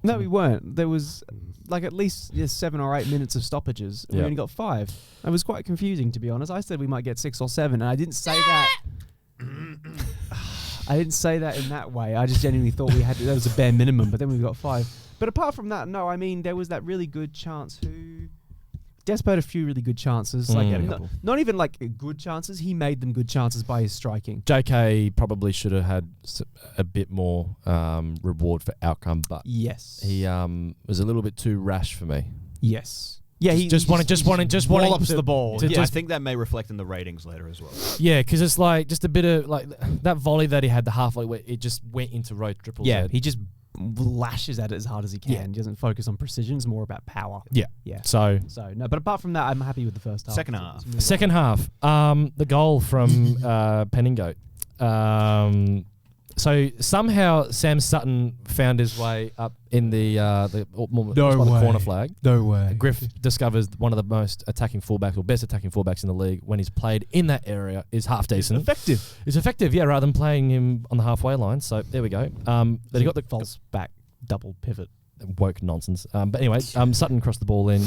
No, we weren't. There was like at least 7 or 8 minutes of stoppages. And we Yeah. only got 5. It was quite confusing, to be honest. I said we might get 6 or 7, and I didn't say that. I didn't say that in that way. I just genuinely thought that was a bare minimum, but then we got 5. But apart from that, no. I mean, there was that really good chance. Despo had a few really good chances. Like He had a not even like good chances. He made them good chances by his striking. JK probably should have had a bit more reward for outcome, but Yes. he was a little bit too rash for me. Yes. Yeah. He just wanted wallops to- the ball. to Yeah. I just- think that may reflect in the ratings later as well. Yeah, because it's like just a bit of like that volley that he had the half volley where it just went into road triple. Yeah, he just lashes at it as hard as he can. Yeah. He doesn't focus on precision. It's more about power. Yeah. Yeah. So So, no, but apart from that, I'm happy with the first half. Second half. second half, the goal from Penningoat. So somehow Sam Sutton found his way up in the corner flag. No way. Griff discovers one of the most attacking fullbacks or best attacking fullbacks in the league when he's played in that area is half decent. Effective. It's effective, yeah, rather than playing him on the halfway line. So there we go. But he got the false back double pivot. woke nonsense. But anyway, Sutton crossed the ball in.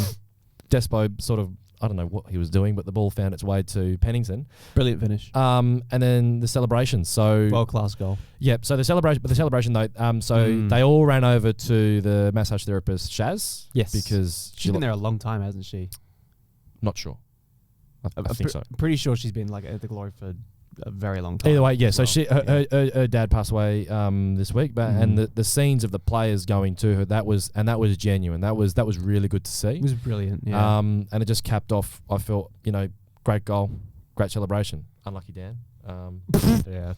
Despo sort of, I don't know what he was doing, but the ball found its way to Pennington. Brilliant finish. And then the celebration. So World class goal. yep. So the celebration though. They all ran over to the massage therapist Shaz. Yes. because She's been there a long time, hasn't she? Not sure. I think so. Pretty sure she's been like at the Glory for a very long time. Either way, yeah. as So well. her dad passed away this week, but and the scenes of the players going to her that was genuine. That was really good to see. It was brilliant. Yeah. And it just capped off. I felt great goal, great celebration. Unlucky Dan.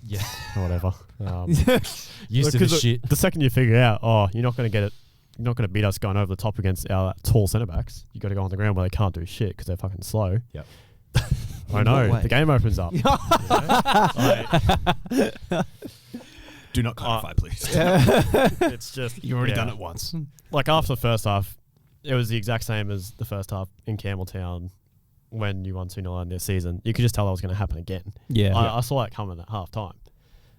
Yeah. Whatever. Used to this shit. The second you figure out, you're not going to get it. You're not going to beat us going over the top against our tall centre backs. You got to go on the ground where they can't do shit because they're fucking slow. Yep. I know. The game opens up. Do not clarify, please. It's just You've already done it once. Like after the first half, it was the exact same as the first half in Campbelltown when you won 2-0 in this season. You could just tell that was going to happen again. Yeah. I saw that coming at half time.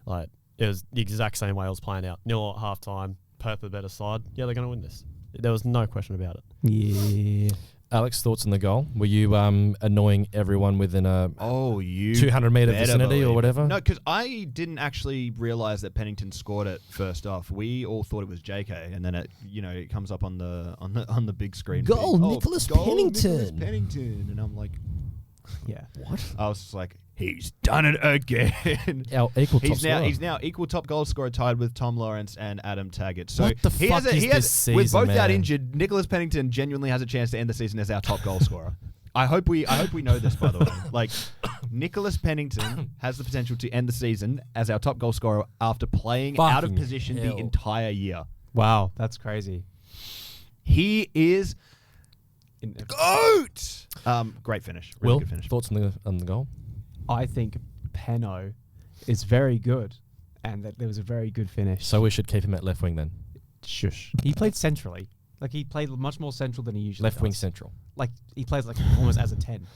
Like, it was the exact same way I was playing out. 0 at halftime, Perth the better side. Yeah, they're going to win this. There was no question about it. Yeah. Alex, thoughts on the goal? Were you annoying everyone within a 200-metre vicinity or whatever? No, because I didn't actually realise that Pennington scored it first off. We all thought it was JK, and then it comes up on the big screen. Goal, Nicholas Pennington. Nicholas Pennington, and I'm like, Yeah. What? I was just like, he's done it again. Our equal top scorer. He's now equal top goal scorer, tied with Tom Lawrence and Adam Taggart. So what the fuck is this season, with both man? out injured, Nicholas Pennington genuinely has a chance to end the season as our top goal scorer. I hope we know this, by the way. Like, Nicholas Pennington has the potential to end the season as our top goal scorer after playing out of position the entire year. Wow, that's crazy. He is GOAT. Great finish. Really Will, good finish. thoughts on the goal? I think Penno is very good, and that there was a very good finish. So we should keep him at left wing then. Shush. He played centrally. Like, he played much more central than he usually Left does. wing central. Like, he plays like almost as a 10.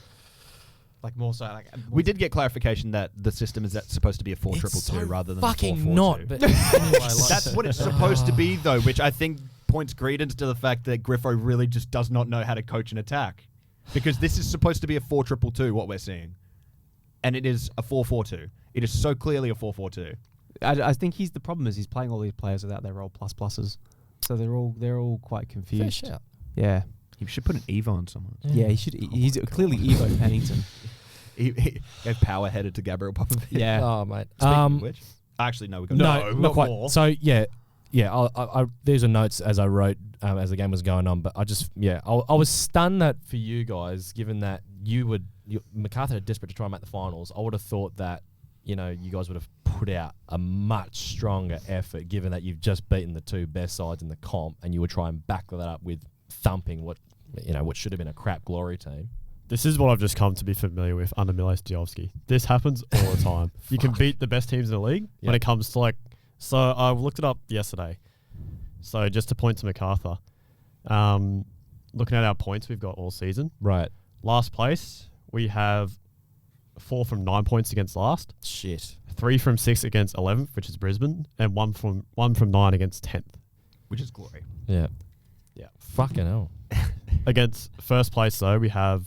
Like, more so. Like, We did get clarification that the system is supposed to be a 4-2-2 rather than fucking a 4-4-2. not. But anyway, That's what it's supposed to be, though, which I think points credence to the fact that Griffo really just does not know how to coach an attack. Because this is supposed to be a 4-2-2, what we're seeing. And it is a 4-4-2. It is so clearly a 4-4-2. I think the problem is he's playing all these players without their role pluses. So they're all quite confused. Fair shout. Yeah. He should put an Evo on someone. Yeah, he should. He's clearly Evo Pennington. He gave power headed to Gabriel Popovich. Yeah. Oh, mate. Speaking of which, actually, no, we got No, we not got quite. more. So, yeah. These are notes as I wrote as the game was going on, but I was stunned that for you guys, given that Macarthur are desperate to try and make the finals, I would have thought that, you guys would have put out a much stronger effort, given that you've just beaten the two best sides in the comp, and you would try and back that up with thumping what should have been a crap Glory team. This is what I've just come to be familiar with under Milos Diovski. This happens all the time. You can beat the best teams in the league when it comes to So I looked it up yesterday. So just to point to Macarthur, looking at our points we've got all season. Right. Last place, we have 4 from 9 points against last. Shit. 3 from 6 against 11th, which is Brisbane, and 1 from 9 against 10th. Which is Glory. Yeah. Yeah. Fucking hell. Against first place, though, we have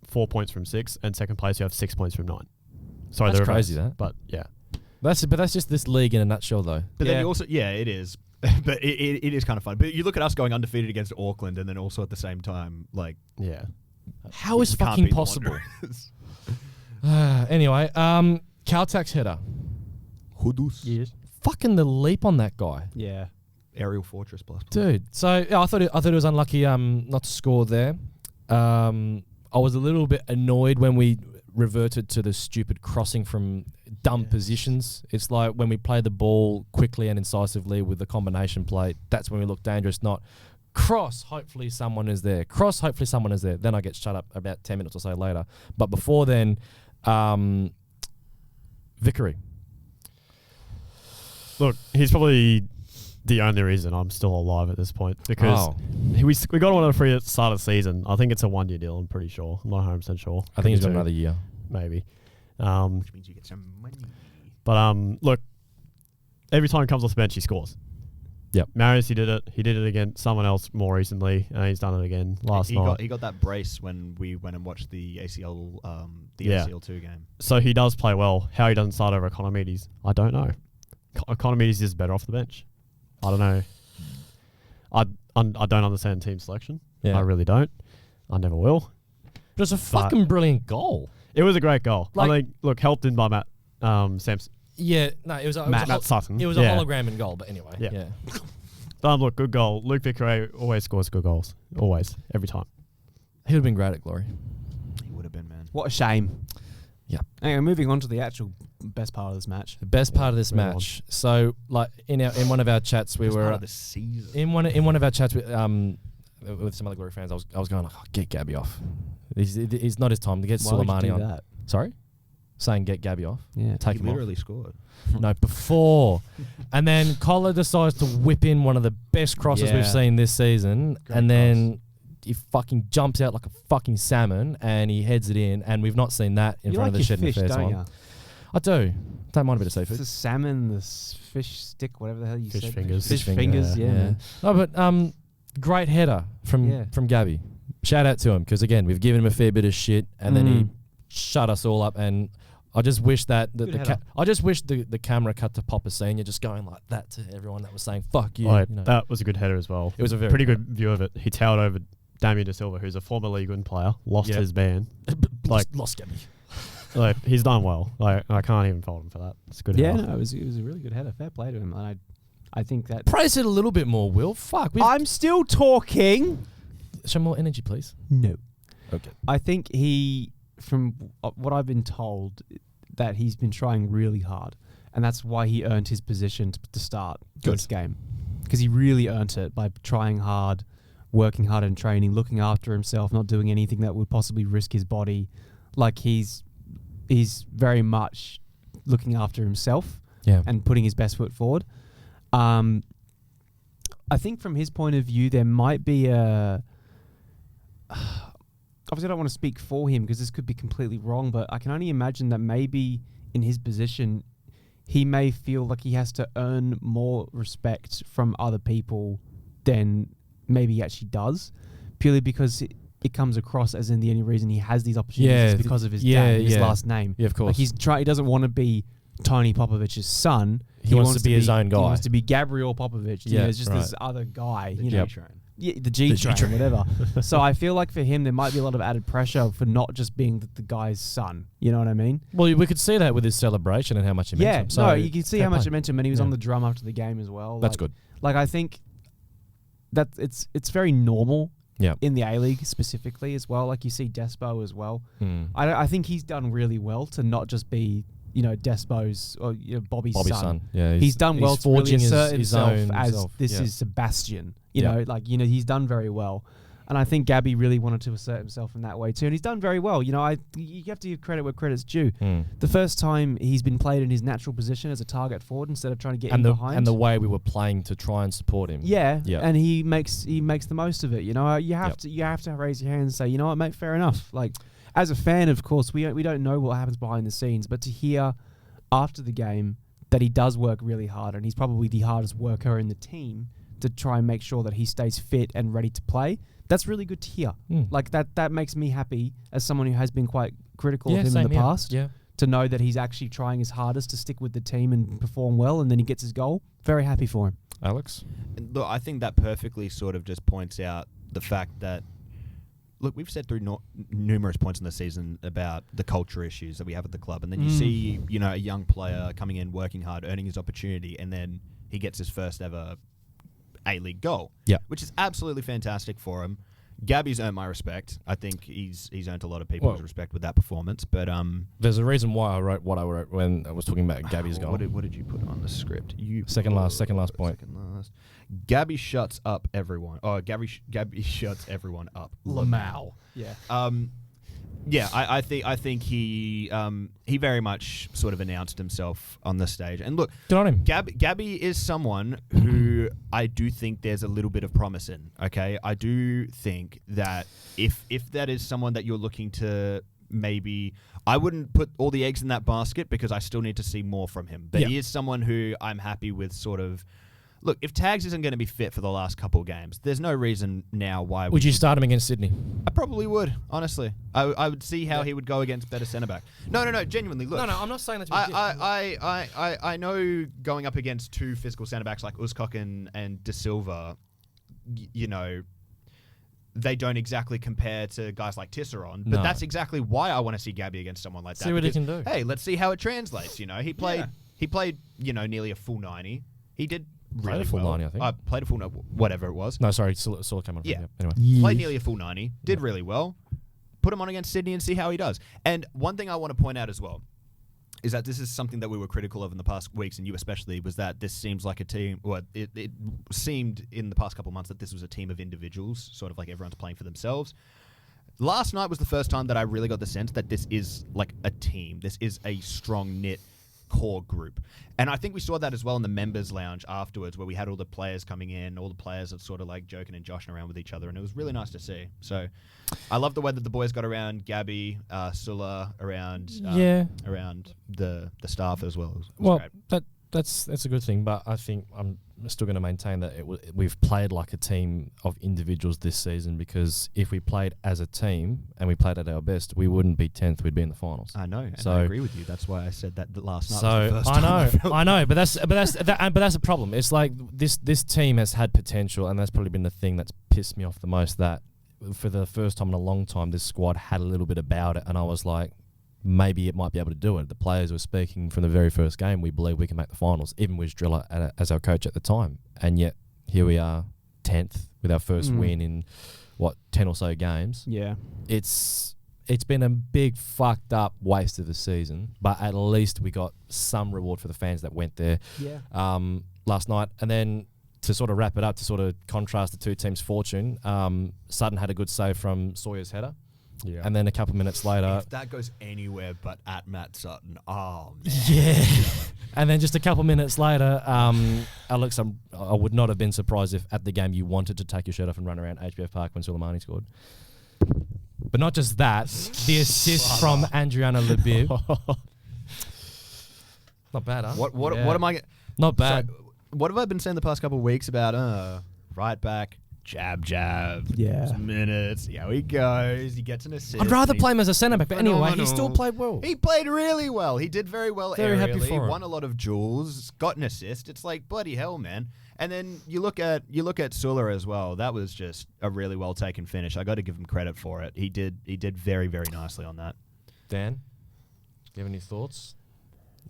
4 points from 6, and second place, we have 6 points from 9. Sorry, That's the reverse, crazy, that. But yeah. That's just this league in a nutshell, though. But then you also, it is. But it is kind of fun. But you look at us going undefeated against Auckland, and then also at the same time, Yeah. How is you can't fucking beat the possible? Wanderers. Anyway, Caltech's header. Hudus. Yes. Fucking the leap on that guy. Yeah. Aerial Fortress plus. Dude, so I thought it was unlucky not to score there. I was a little bit annoyed when we reverted to the stupid crossing from dumb positions. It's like when we play the ball quickly and incisively with the combination play, that's when we look dangerous, not cross, hopefully someone is there. Cross, hopefully someone is there. Then I get shut up about 10 minutes or so later. But before then, Vickery. Look, he's probably the only reason I'm still alive at this point, because we got one of the free at the start of the season. I think it's a 1-year deal, I'm pretty sure. I'm not 100% sure. I think he's got another year. Maybe. Which means you get some money. But look, every time he comes off the bench, he scores. Yep. Marius, he did it. He did it against someone else more recently, and he's done it again last night. He got that brace when we went and watched the ACL, ACL2 game. So he does play well. How he doesn't start over Economides, I don't know. Economides is better off the bench. I don't know. I don't understand team selection. Yeah. I really don't. I never will. But it's a fucking brilliant goal. It was a great goal. I mean, look, helped in by Matt Sampson. Yeah, no, it was Matt Sutton. It was a hologram in goal, but anyway. Yeah. Look, good goal. Luke Vickeray always scores good goals. Always. Every time. He would have been great at Glory. He would have been, man. What a shame. Yeah. Anyway, moving on to the actual best part of this match. The best part of this match. So, in one of our chats, we were part of the season. in one of our chats with some other Glory fans. I was going, get Gabby off. He's not his time to get Why would you Soleimani do on. that? Sorry, saying get Gabby off. Yeah. Take He him off. literally scored. No, before. And then Collar decides to whip in one of the best crosses we've seen this season. Great and then he fucking jumps out like a fucking salmon and he heads it in. And we've not seen that in front of the Shed in a fair time. I do. Don't mind a bit of seafood. The salmon, the fish stick, whatever the hell you Fish said. fingers. Fish fingers, yeah. Man. No, but great header from Gabby. Shout out to him because again we've given him a fair bit of shit and then he shut us all up. And I just wish that the camera cut to Papa Senior just going like that to everyone that was saying fuck you. Like, you know. that was a good header as well. It was a very pretty good view of it. He towered over Damien De Silva, who's a former League One player, lost his ban. Lost Gabby. Like he's done well. Like I can't even fault him for that. It's a good. Yeah, header. no, it was a really good header. Fair play to him. And I think that Praise it a little bit more, Will. Fuck. I'm still talking. Show more energy, please. No. Okay. I think from what I've been told, that he's been trying really hard, and that's why he earned his position to start this game, because he really earned it by trying hard, working hard in training, looking after himself, not doing anything that would possibly risk his body. Like he's very much looking after himself and putting his best foot forward. I think from his point of view, there might be obviously I don't want to speak for him because this could be completely wrong, but I can only imagine that maybe in his position, he may feel like he has to earn more respect from other people than maybe he actually does, purely because it comes across as in the only reason he has these opportunities is because of his dad, his last name. Yeah, of course. Like he doesn't want to be Tony Popovich's son. He wants to be his own guy. He wants to be Gabriel Popovich. Yeah, it's just this other guy. The G-Train. Yeah, the G-Train, whatever. So I feel like for him, there might be a lot of added pressure for not just being the guy's son. You know what I mean? Well, we could see that with his celebration and how much he meant to him. So you can see how much it meant to him, and he was on the drum after the game as well. That's good. Like I think that it's very normal in the A-League specifically as well. Like you see Despo as well. I think he's done really well to not just be Despo's or Bobby's son. Yeah, he's done well to really assert himself as this is Sebastian. He's done very well. And I think Gabby really wanted to assert himself in that way too. And he's done very well. You have to give credit where credit's due. The first time he's been played in his natural position as a target forward instead of trying to get in behind. And the way we were playing to try and support him. Yeah. And he makes the most of it. You have to raise your hand and say, you know what, mate, fair enough. Like, as a fan, of course, we don't know what happens behind the scenes, but to hear after the game that he does work really hard and he's probably the hardest worker in the team to try and make sure that he stays fit and ready to play, that's really good to hear. Like that makes me happy as someone who has been quite critical of him in the past. To know that he's actually trying his hardest to stick with the team and perform well, and then he gets his goal. Very happy for him. Alex? Look, I think that perfectly sort of just points out the fact that, look, we've said through numerous points in the season about the culture issues that we have at the club, and then you see, a young player coming in, working hard, earning his opportunity, and then he gets his first ever A-League goal, which is absolutely fantastic for him. Gabby's earned my respect. I think he's earned a lot of people's respect with that performance. But there's a reason why I wrote what I wrote when I was talking about Gabby's goal. What did you put on the script? Second last point. Gabby shuts up everyone. Oh, Gabby shuts everyone up. Lamau. Yeah. Yeah, I think he very much sort of announced himself on the stage. And look, good on him. Gabby is someone who I do think there's a little bit of promise in. Okay, I do think that if that is someone that you're looking to maybe, I wouldn't put all the eggs in that basket because I still need to see more from him. But he is someone who I'm happy with sort of. Look, if Tags isn't going to be fit for the last couple of games, there's no reason now why. Would you start him against Sydney? I probably would, honestly. I would see how he would go against better centre back. No, genuinely. Look, no, I'm not saying that. I know going up against two physical centre backs like Uzkok and De Silva, they don't exactly compare to guys like Tisserand. But that's exactly why I want to see Gabby against someone like that. See what he can do. Hey, let's see how it translates. He played nearly a full 90. He did. Really played a full 90, I think. Played a full 90, whatever it was. No, sorry, Sula came on. Yeah. Anyway. Played nearly a full 90. Did really well. Put him on against Sydney and see how he does. And one thing I want to point out as well is that this is something that we were critical of in the past weeks, and you especially, was that this seems like a team, well, it seemed in the past couple of months that this was a team of individuals, sort of like everyone's playing for themselves. Last night was the first time that I really got the sense that this is like a team. This is a strong knit core group. And I think we saw that as well in the members lounge afterwards, where we had all the players coming in, all the players are sort of like joking and joshing around with each other, and it was really nice to see. So I love the way that the boys got around Gabby, Sulla, around the staff as well. It was great. That's a good thing, but I think I'm still going to maintain that we've played like a team of individuals this season, because if we played as a team and we played at our best, we wouldn't be 10th, we'd be in the finals. I know, and so, I agree with you. That's why I said that last night. So was the first time I know, but that's a problem. It's like this team has had potential, and that's probably been the thing that's pissed me off the most, that for the first time in a long time, this squad had a little bit about it, and I was like, maybe it might be able to do it. The players were speaking from the very first game, we believe we can make the finals, even with Driller as our coach at the time. And yet, here we are, 10th, with our first win in, 10 or so games. Yeah. It's been a big fucked up waste of the season, but at least we got some reward for the fans that went there last night. And then to sort of wrap it up, to sort of contrast the two teams' fortune, Sutton had a good save from Sawyer's header. Yeah. And then a couple minutes later... If that goes anywhere but at Matt Sutton, oh, man. Yeah. And then just a couple minutes later, Alex, I would not have been surprised if at the game you wanted to take your shirt off and run around HBF Park when Soleimani scored. But not just that, the assist from Adriana Lebib. Not bad, huh? What am I... Not bad. So, what have I been saying the past couple of weeks about right back... Jab. Yeah. Minutes. Yeah, he goes. He gets an assist. I'd rather play him as a centre back, but anyway, he still played well. He played really well. He did very well. Very happy for him. Won a lot of duels. Got an assist. It's like bloody hell, man. And then you look at Sulla as well. That was just a really well taken finish. I got to give him credit for it. He did very, very nicely on that. Dan, do you have any thoughts,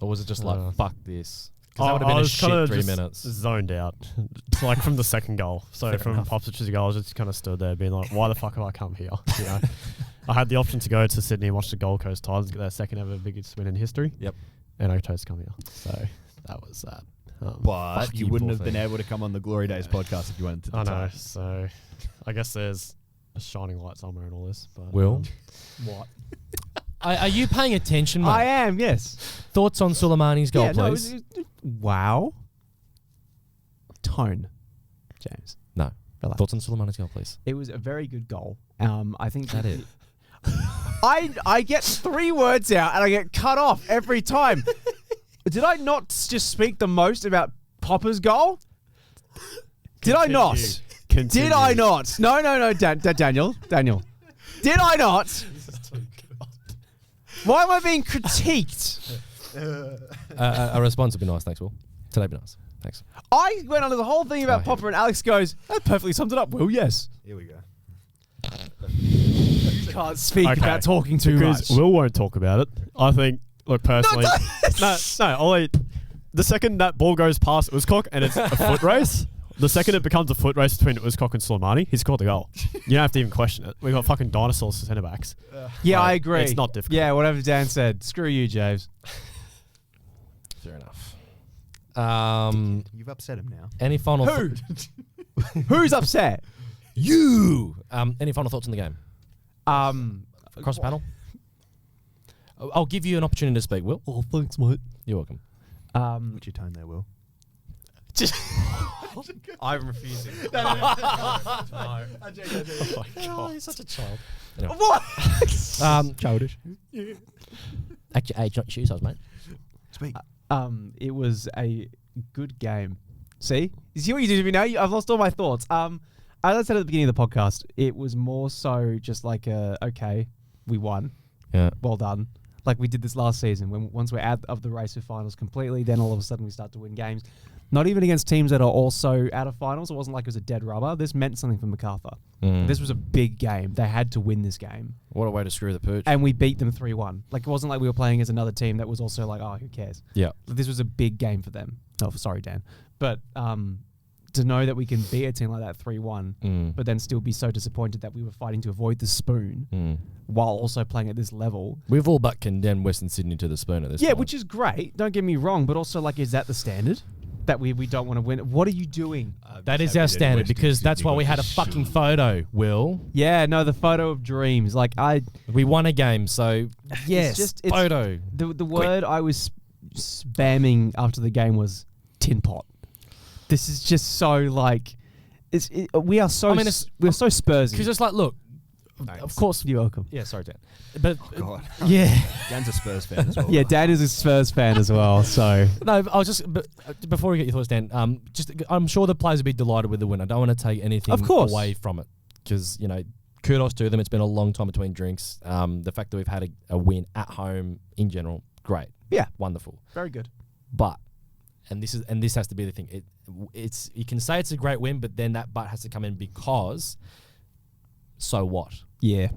or was it just like fuck this? Because that would have been a shit 3 just minutes. Zoned out, like from the second goal. So from Popsich's goal, I just kind of stood there, being like, "Why the fuck have I come here?" You know, I had the option to go to Sydney and watch the Gold Coast Titans get their second ever biggest win in history. Yep, and I chose to come here. So that was that. But you wouldn't have been able to come on the Glory Days podcast if you went to the time. So I guess there's a shining light somewhere in all this. But Will, what? Are you paying attention, mate? I am. Yes. Thoughts on Soleimani's goal, please? Wow. Tone, James. No. Relax. Thoughts on Soleimani's goal, please? It was a very good goal. I think that it. I get 3 words out and I get cut off every time. Did I not just speak the most about Popper's goal? Did I not? Continue. Did I not? No, Daniel. Did I not? Why am I being critiqued? A response would be nice, thanks, Will. Today be nice. Thanks. I went on to the whole thing about Popper, and Alex goes, that perfectly sums it up, Will, yes. Here we go. You can't speak about talking too much. Will won't talk about it. I think, look, personally... No, the second that ball goes past Uzcock and it's a foot race, the second it becomes a foot race between Uzcock and Soleimani, he's scored the goal. You don't have to even question it. We've got fucking dinosaurs for centre-backs. Yeah, I agree. It's not difficult. Yeah, whatever Dan said. Screw you, James. Fair enough. You've upset him now. Any final... Who? Who's upset? You! Any final thoughts on the game? Across the panel? I'll give you an opportunity to speak, Will. Oh, thanks, mate. You're welcome. What's your tone there, Will? I'm refusing. No. Oh my God. He's such a child. Anyway. What? Childish. Yeah. Actually, age, not shoe size, mate. Speak. It was a good game. See? You see what you did to me now? I've lost all my thoughts. As I said at the beginning of the podcast, it was more so just like, okay, we won. Yeah. Well done. Like we did this last season. Once we're out of the race of finals completely, then all of a sudden we start to win games. Not even against teams that are also out of finals. It wasn't like it was a dead rubber. This meant something for Macarthur. This was a big game. They had to win this game. What a way to screw the pooch. And we beat them 3-1. Like, it wasn't like we were playing as another team that was also like, oh, who cares? Yeah. This was a big game for them. Oh, sorry, Dan. But to know that we can beat a team like that 3-1, but then still be so disappointed that we were fighting to avoid the spoon while also playing at this level. We've all but condemned Western Sydney to the spoon at this point. Yeah, which is great. Don't get me wrong. But also, like, is that the standard? That we don't want to win. What are you doing? That is our standard because that's why we had a fucking photo, Will. Yeah, no, the photo of dreams. Like, we won a game, so yes, it's photo. The word I was spamming after the game was tin pot. This is just so like, we are so we're so Spursy. Because it's like, look, Thanks. of course. You're welcome. Yeah, sorry, Dan. But God. Yeah. Dan's a Spurs fan as well. Yeah, Dan is a Spurs fan as well, so. No, I was just before we get your thoughts, Dan. I'm sure the players will be delighted with the win. I don't want to take anything away from it because kudos to them. It's been a long time between drinks. The fact that we've had a win at home in general, great. Yeah, wonderful, very good. But this has to be the thing. It's you can say it's a great win, but then that but has to come in because. So what? Yeah.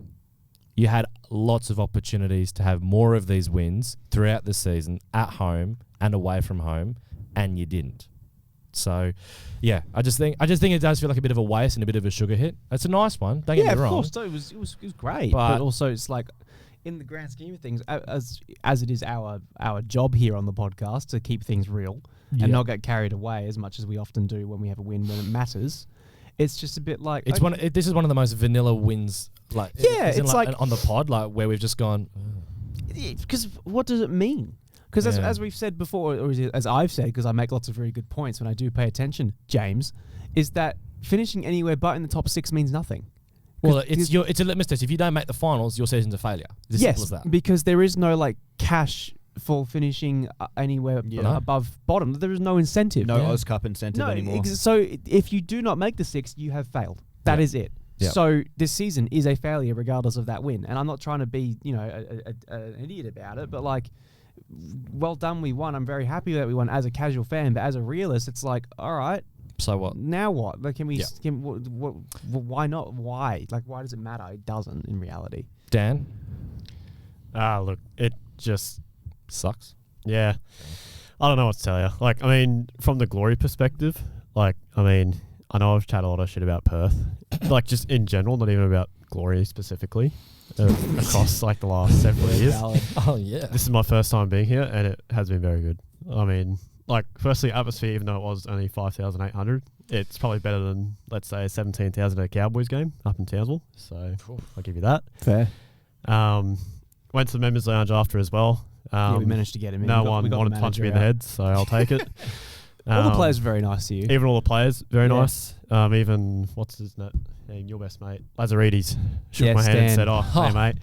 You had lots of opportunities to have more of these wins throughout the season at home and away from home, and you didn't. So, yeah, I just think it does feel like a bit of a waste and a bit of a sugar hit. It's a nice one. Don't get me wrong. Yeah, of course. So it was great, but also it's like in the grand scheme of things, as it is our job here on the podcast to keep things real and not get carried away as much as we often do when we have a win when it matters. It's just a bit like this is one of the most vanilla wins. Like it's like on the pod, like where we've just gone. Because what does it mean? Because as we've said before, or as I've said, because I make lots of very good points when I do pay attention, James, is that finishing anywhere but in the top 6 means nothing. Well, it's a litmus test. If you don't make the finals, your season's a failure. It's as simple as that. Because there is no like cash for finishing anywhere above bottom. There is no incentive. No Oz Cup incentive anymore. So if you do not make the 6, you have failed. That is it. Yep. So this season is a failure regardless of that win. And I'm not trying to be, an idiot about it, but like, well done, we won. I'm very happy that we won as a casual fan, but as a realist, it's like, all right. So what? Now what? Like, why not? Why? Like, why does it matter? It doesn't in reality. Dan? Look, it just sucks. Yeah. I don't know what to tell you. Like, I mean, from the Glory perspective, I know I've chatted a lot of shit about Perth. Like, just in general, not even about Glory specifically. Across, like, the last several years. Oh, yeah. This is my first time being here, and it has been very good. I mean, like, firstly, atmosphere, even though it was only 5,800, it's probably better than, let's say, 17,000 at a Cowboys game up in Townsville. So, I'll give you that. Fair. Went to the members' lounge after as well. We managed to get him in. No one wanted to punch me in the head, so I'll take it. All the players were very nice to you. Even all the players, very nice. Even, what's his name? Your best mate, Lazaridis, shook my hand and said, hey, mate.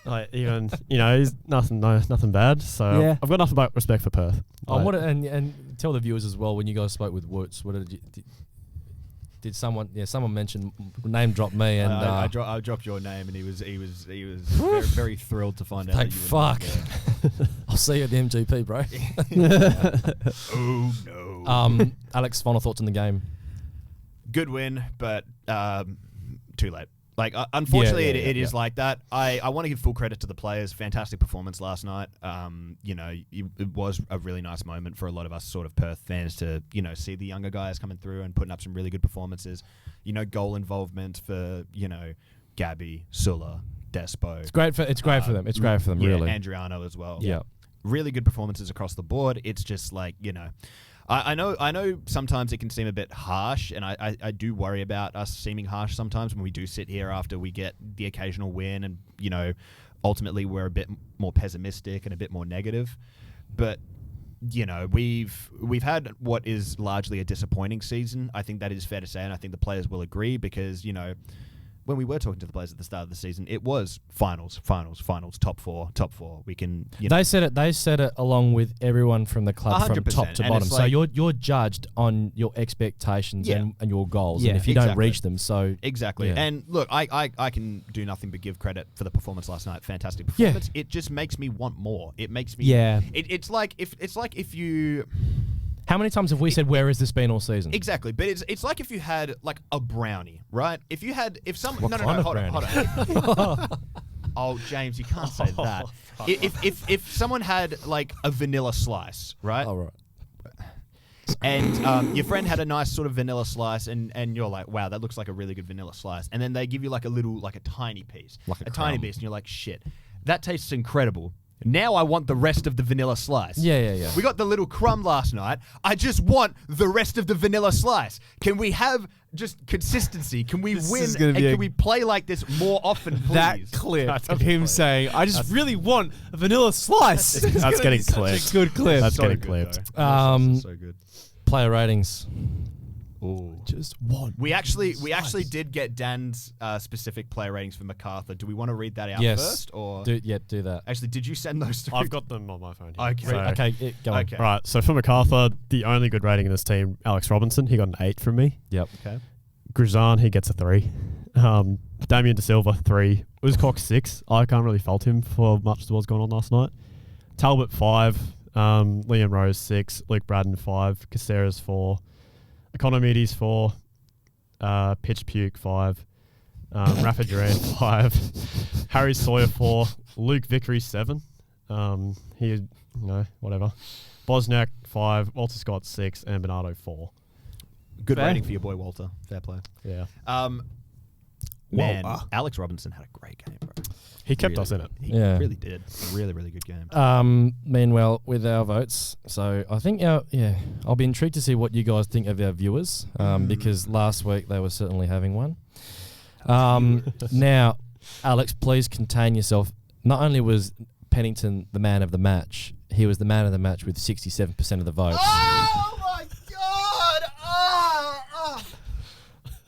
Like, even, he's nothing bad. So I've got nothing but respect for Perth. And tell the viewers as well, when you guys spoke with Woots, what did someone mention, name drop me, and I dropped your name, and he was very, very thrilled to find out. Thank fuck. I'll see you at the MGP, bro. Oh no. Alex, final thoughts on the game. Good win, but too late. Like, unfortunately, it is like that. I want to give full credit to the players. Fantastic performance last night. It was a really nice moment for a lot of us sort of Perth fans to, see the younger guys coming through and putting up some really good performances. Goal involvement for, Gabby, Sulla, Despo. It's great for them. It's great for them, really. Andriano as well. Yeah. Really good performances across the board. It's just like, I know sometimes it can seem a bit harsh, and I do worry about us seeming harsh sometimes when we do sit here after we get the occasional win, and ultimately we're a bit more pessimistic and a bit more negative. But we've had what is largely a disappointing season. I think that is fair to say, and I think the players will agree, because when we were talking to the players at the start of the season, it was finals, top four. We can. They said it along with everyone from the club from top to bottom. So you're judged on your expectations and your goals, and if you don't reach them, so exactly. Yeah. And look, I can do nothing but give credit for the performance last night. Fantastic performance. Yeah. It just makes me want more. It makes me. Yeah. It's like if you. How many times have we said, where has this been all season? Exactly. But it's like if you had like a brownie, right? Hold on. Oh, James, you can't say that. If someone had like a vanilla slice, right? Oh, right. And your friend had a nice sort of vanilla slice, and you're like, wow, that looks like a really good vanilla slice. And then they give you like a tiny piece. Like a tiny piece, and you're like, shit, that tastes incredible. Now I want the rest of the vanilla slice. Yeah. We got the little crumb last night. I just want the rest of the vanilla slice. Can we have just consistency? Can we win? And can we play like this more often, please? That clip of him saying, "I just really want a vanilla slice." That's getting clipped. Such a good clip. That's So getting good, clipped. though. So good. Player ratings. Ooh. Just one. We actually did get Dan's specific player ratings for Macarthur. Do we want to read that out Yes. first, or Do that. actually did you send those through? I've got them on my phone here. Okay. So, Okay, go on. Okay. Right, so for Macarthur, the only good rating in this team, Alex Robinson, he got an 8 from me. Yep. Okay. Grizan, he gets a 3. Damien De Silva, 3. Uzcock, 6. I can't really fault him for much of what's going on last night. Talbot, 5. Liam Rose, 6. Luke Braddon, 5. Caceres, 4. Economides, 4. Pitch Puke, 5. Rafa Duran, 5. Harry Sawyer, 4. Luke Vickery, 7. Whatever. Bosniak, 5. Walter Scott, 6. And Bernardo, 4. Good Fair. rating for your boy Walter. Fair play. Yeah. Man, Alex Robinson had a great game, bro. He kept Really us in it. He Yeah. really did. Really, really good game. Meanwhile, with our votes, so I think I'll be intrigued to see what you guys think of our viewers, because last week they were certainly having one. Now, Alex, please contain yourself. Not only was Pennington the man of the match, he was the man of the match with 67% of the votes. Oh my god!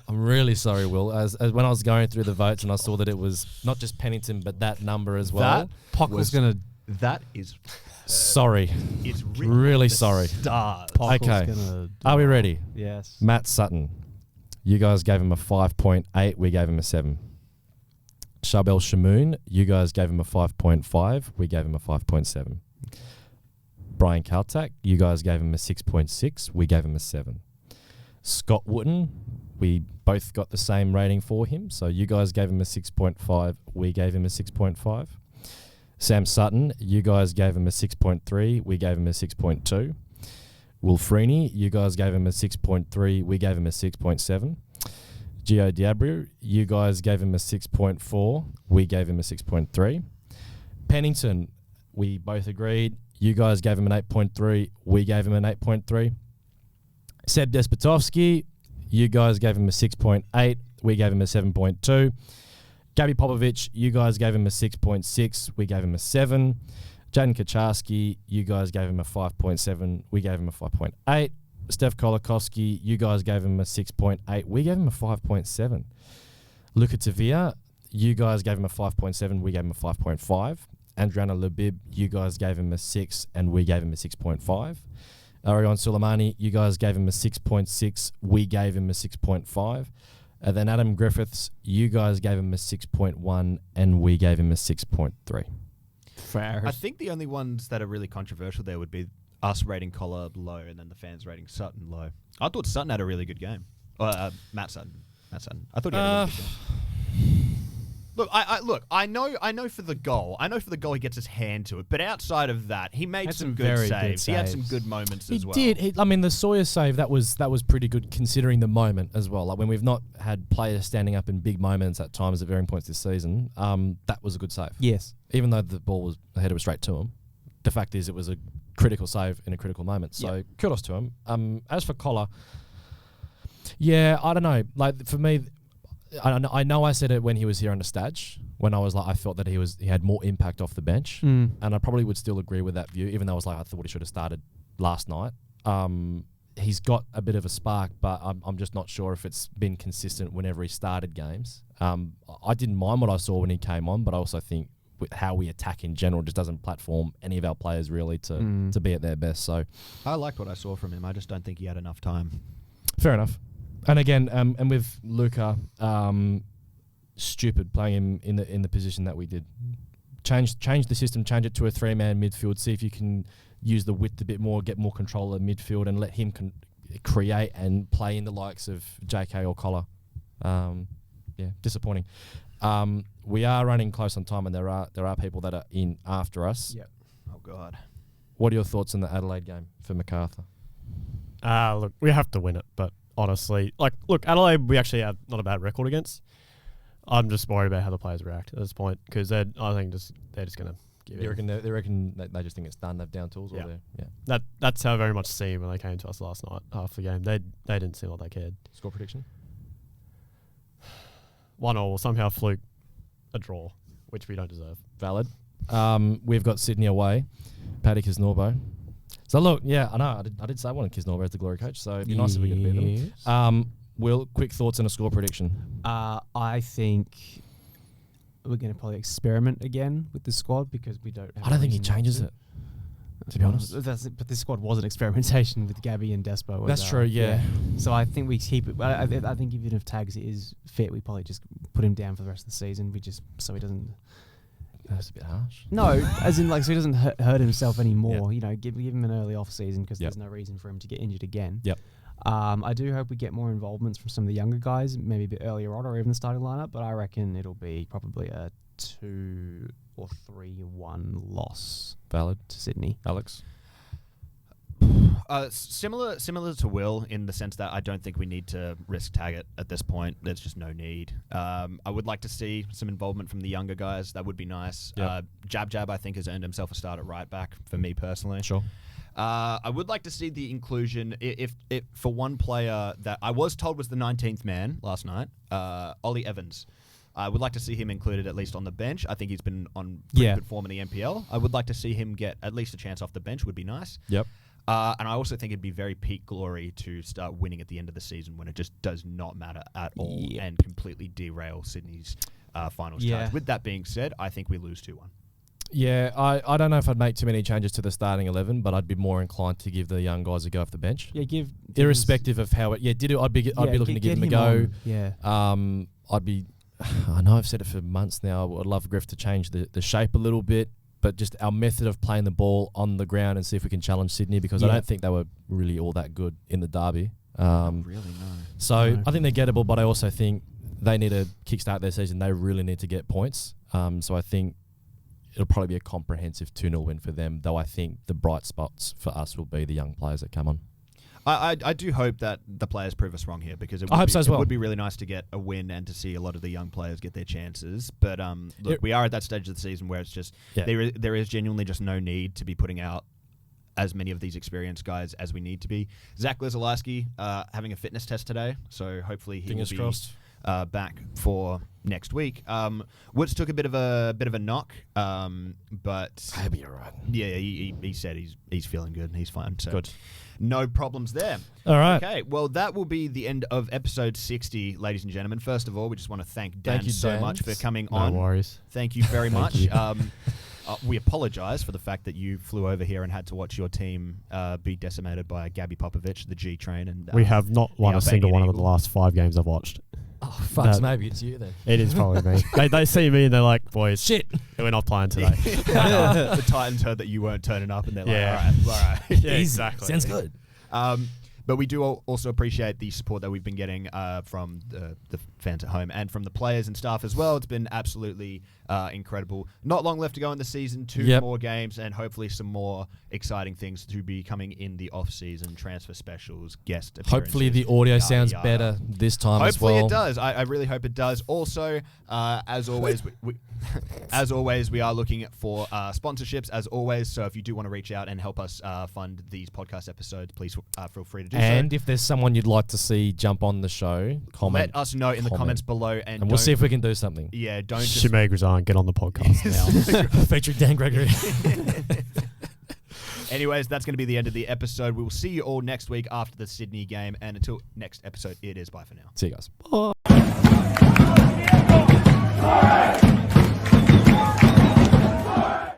I'm really sorry, Will. As when I was going through the votes and I saw that it was not just Pennington, but that number as well. Pock was going to... That is... Sorry. It's Really sorry. Stars. Okay. Are we ready? Yes. Matt Sutton. You guys gave him a 5.8. We gave him a 7. Shabel Shamoon. You guys gave him a 5.5. We gave him a 5.7. Brian Kaltak. You guys gave him a 6.6. We gave him a 7. Scott Wooten. We both got the same rating for him. So you guys gave him a 6.5. We gave him a 6.5. Sam Sutton, you guys gave him a 6.3. We gave him a 6.2. Will Freeney, you guys gave him a 6.3. We gave him a 6.7. Gio Diabru, you guys gave him a 6.4. We gave him a 6.3. Pennington, we both agreed. You guys gave him an 8.3. We gave him an 8.3. Seb Despotovsky, you guys gave him a 6.8. We gave him a 7.2. Gabby Popovich, you guys gave him a 6.6. We gave him a 7. Jaden Kaczarski, you guys gave him a 5.7. We gave him a 5.8. Steph Kolakowski, you guys gave him a 6.8. We gave him a 5.7. Luka Tavia, you guys gave him a 5.7. We gave him a 5.5. Andriana Labib, you guys gave him a 6. And we gave him a 6.5. Arion Suleimani, you guys gave him a 6.6. We gave him a 6.5. And then Adam Griffiths, you guys gave him a 6.1. And we gave him a 6.3. Fair. I think the only ones that are really controversial there would be us rating Collar low and then the fans rating Sutton low. I thought Sutton had a really good game. Matt Sutton. I thought he had a really good game. Look, I know for the goal. I know for the goal he gets his hand to it. But outside of that, he made some good saves. He had some good moments as well. He did. I mean, the Sawyer save, that was pretty good considering the moment as well. Like when we've not had players standing up in big moments at times at varying points this season, that was a good save. Yes. Even though the ball was ahead, it was straight to him. The fact is it was a critical save in a critical moment. So kudos to him. As for Collar, yeah, I don't know. Like for me, I know I said it when he was here on the Stadge, when I was like, I felt that he had more impact off the bench. And I probably would still agree with that view, even though I was like, I thought he should have started last night. He's got a bit of a spark, but I'm just not sure if it's been consistent whenever he started games. I didn't mind what I saw when he came on, but I also think with how we attack in general just doesn't platform any of our players really to be at their best. So I liked what I saw from him. I just don't think he had enough time. Fair enough. And again, and with Luka, stupid playing him in the position that we did. Change the system, change it to a 3-man midfield. See if you can use the width a bit more, get more control of midfield, and let him create and play in the likes of JK or Collar. Disappointing. We are running close on time, and there are people that are in after us. Yep. Oh God. What are your thoughts on the Adelaide game for Macarthur? Look, we have to win it, but honestly, Adelaide, we actually have not a bad record against. I'm just worried about how the players react at this point because I think they're just going to You reckon they reckon they just think it's done? They've down tools, Yeah. or yeah. That's how I very much seemed when they came to us last night after the game. They didn't seem like they cared. Score prediction? 1-1, somehow fluke a draw, which we don't deserve. Valid. We've got Sydney away. Paddy Kisnorbo. So look, yeah, I know. I did say I wanted Kisnorbo as the glory coach, so it'd be nice if we could beat them. Will, quick thoughts and a score prediction. I think we're going to probably experiment again with the squad because we don't have I don't think he reason not changes it, to be honest. But this squad was an experimentation with Gabby and Despo. That's true, yeah. So I think we keep it. I think even if Tags is fit, we probably just put him down for the rest of the season. So he doesn't. That's a bit harsh. No, as in so he doesn't hurt himself anymore. Yeah. Give him an early off season because there's no reason for him to get injured again. Yep. I do hope we get more involvements from some of the younger guys, maybe a bit earlier on, or even the starting lineup. But I reckon it'll be probably a 2 or 3-1 loss. Valid. To Sydney. Alex? Similar to Will in the sense that I don't think we need to risk Taggart at this point. There's just no need. I would like to see some involvement from the younger guys. That would be nice. Yep. Jab, I think, has earned himself a start at right back for me personally. Sure. I would like to see the inclusion, if for one player that I was told was the 19th man last night, Ollie Evans. I would like to see him included at least on the bench. I think he's been on pretty good form in the NPL. I would like to see him get at least a chance off the bench. Would be nice. Yep. And I also think it'd be very peak glory to start winning at the end of the season when it just does not matter at all and completely derail Sydney's finals charge. With that being said, I think we lose 2-1. Yeah, I don't know if I'd make too many changes to the starting 11, but I'd be more inclined to give the young guys a go off the bench. Yeah, irrespective of how it. Yeah, I'd be looking to give them a go. On. Yeah. I'd be. I know I've said it for months now. I'd love Griff to change the shape a little bit, but just our method of playing the ball on the ground and see if we can challenge Sydney because I don't think they were really all that good in the derby. Not really, no. So I think they're gettable, but I also think they need to kickstart their season. They really need to get points. So I think it'll probably be a comprehensive 2-0 win for them, though I think the bright spots for us will be the young players that come on. I do hope that the players prove us wrong here because it would be really nice to get a win and to see a lot of the young players get their chances. But look, we are at that stage of the season where it's just there is genuinely just no need to be putting out as many of these experienced guys as we need to be. Zach Lizalowski having a fitness test today, so hopefully he will be back for next week. Woods took a bit of a knock, but he'll be alright. Yeah, he said he's feeling good and he's fine. So good. No problems there. All right. Okay, well, that will be the end of episode 60, ladies and gentlemen. First of all, we just want to thank Dan so much for coming on. No worries. Thank you very much. We apologise for the fact that you flew over here and had to watch your team be decimated by Gabby Popovich, the G Train. And we have not won a single one of the last 5 games I've watched. Oh, fuck, maybe it's you then. It is probably me. They see me and they're like, boys, shit, we're not playing today. The Titans heard that you weren't turning up and they're like, all right. Yeah, exactly. Sounds good. But we do also appreciate the support that we've been getting from the fans at home and from the players and staff as well. It's been absolutely incredible. Not long left to go in the season. 2 more games and hopefully some more exciting things to be coming in the off-season, transfer specials, guest appearances. Hopefully the audio sounds better this time as well. Hopefully it does. I really hope it does. Also, as always, we are looking for sponsorships as always. So if you do want to reach out and help us fund these podcast episodes, please feel free to do so. And if there's someone you'd like to see jump on the show, comment. Let us know in the comments below. And we'll see if we can do something. Yeah, don't just... Shimei Grazan, get on the podcast now. Featuring Dan Gregory. Anyways, that's going to be the end of the episode. We will see you all next week after the Sydney game. And until next episode, it is bye for now. See you guys. Bye.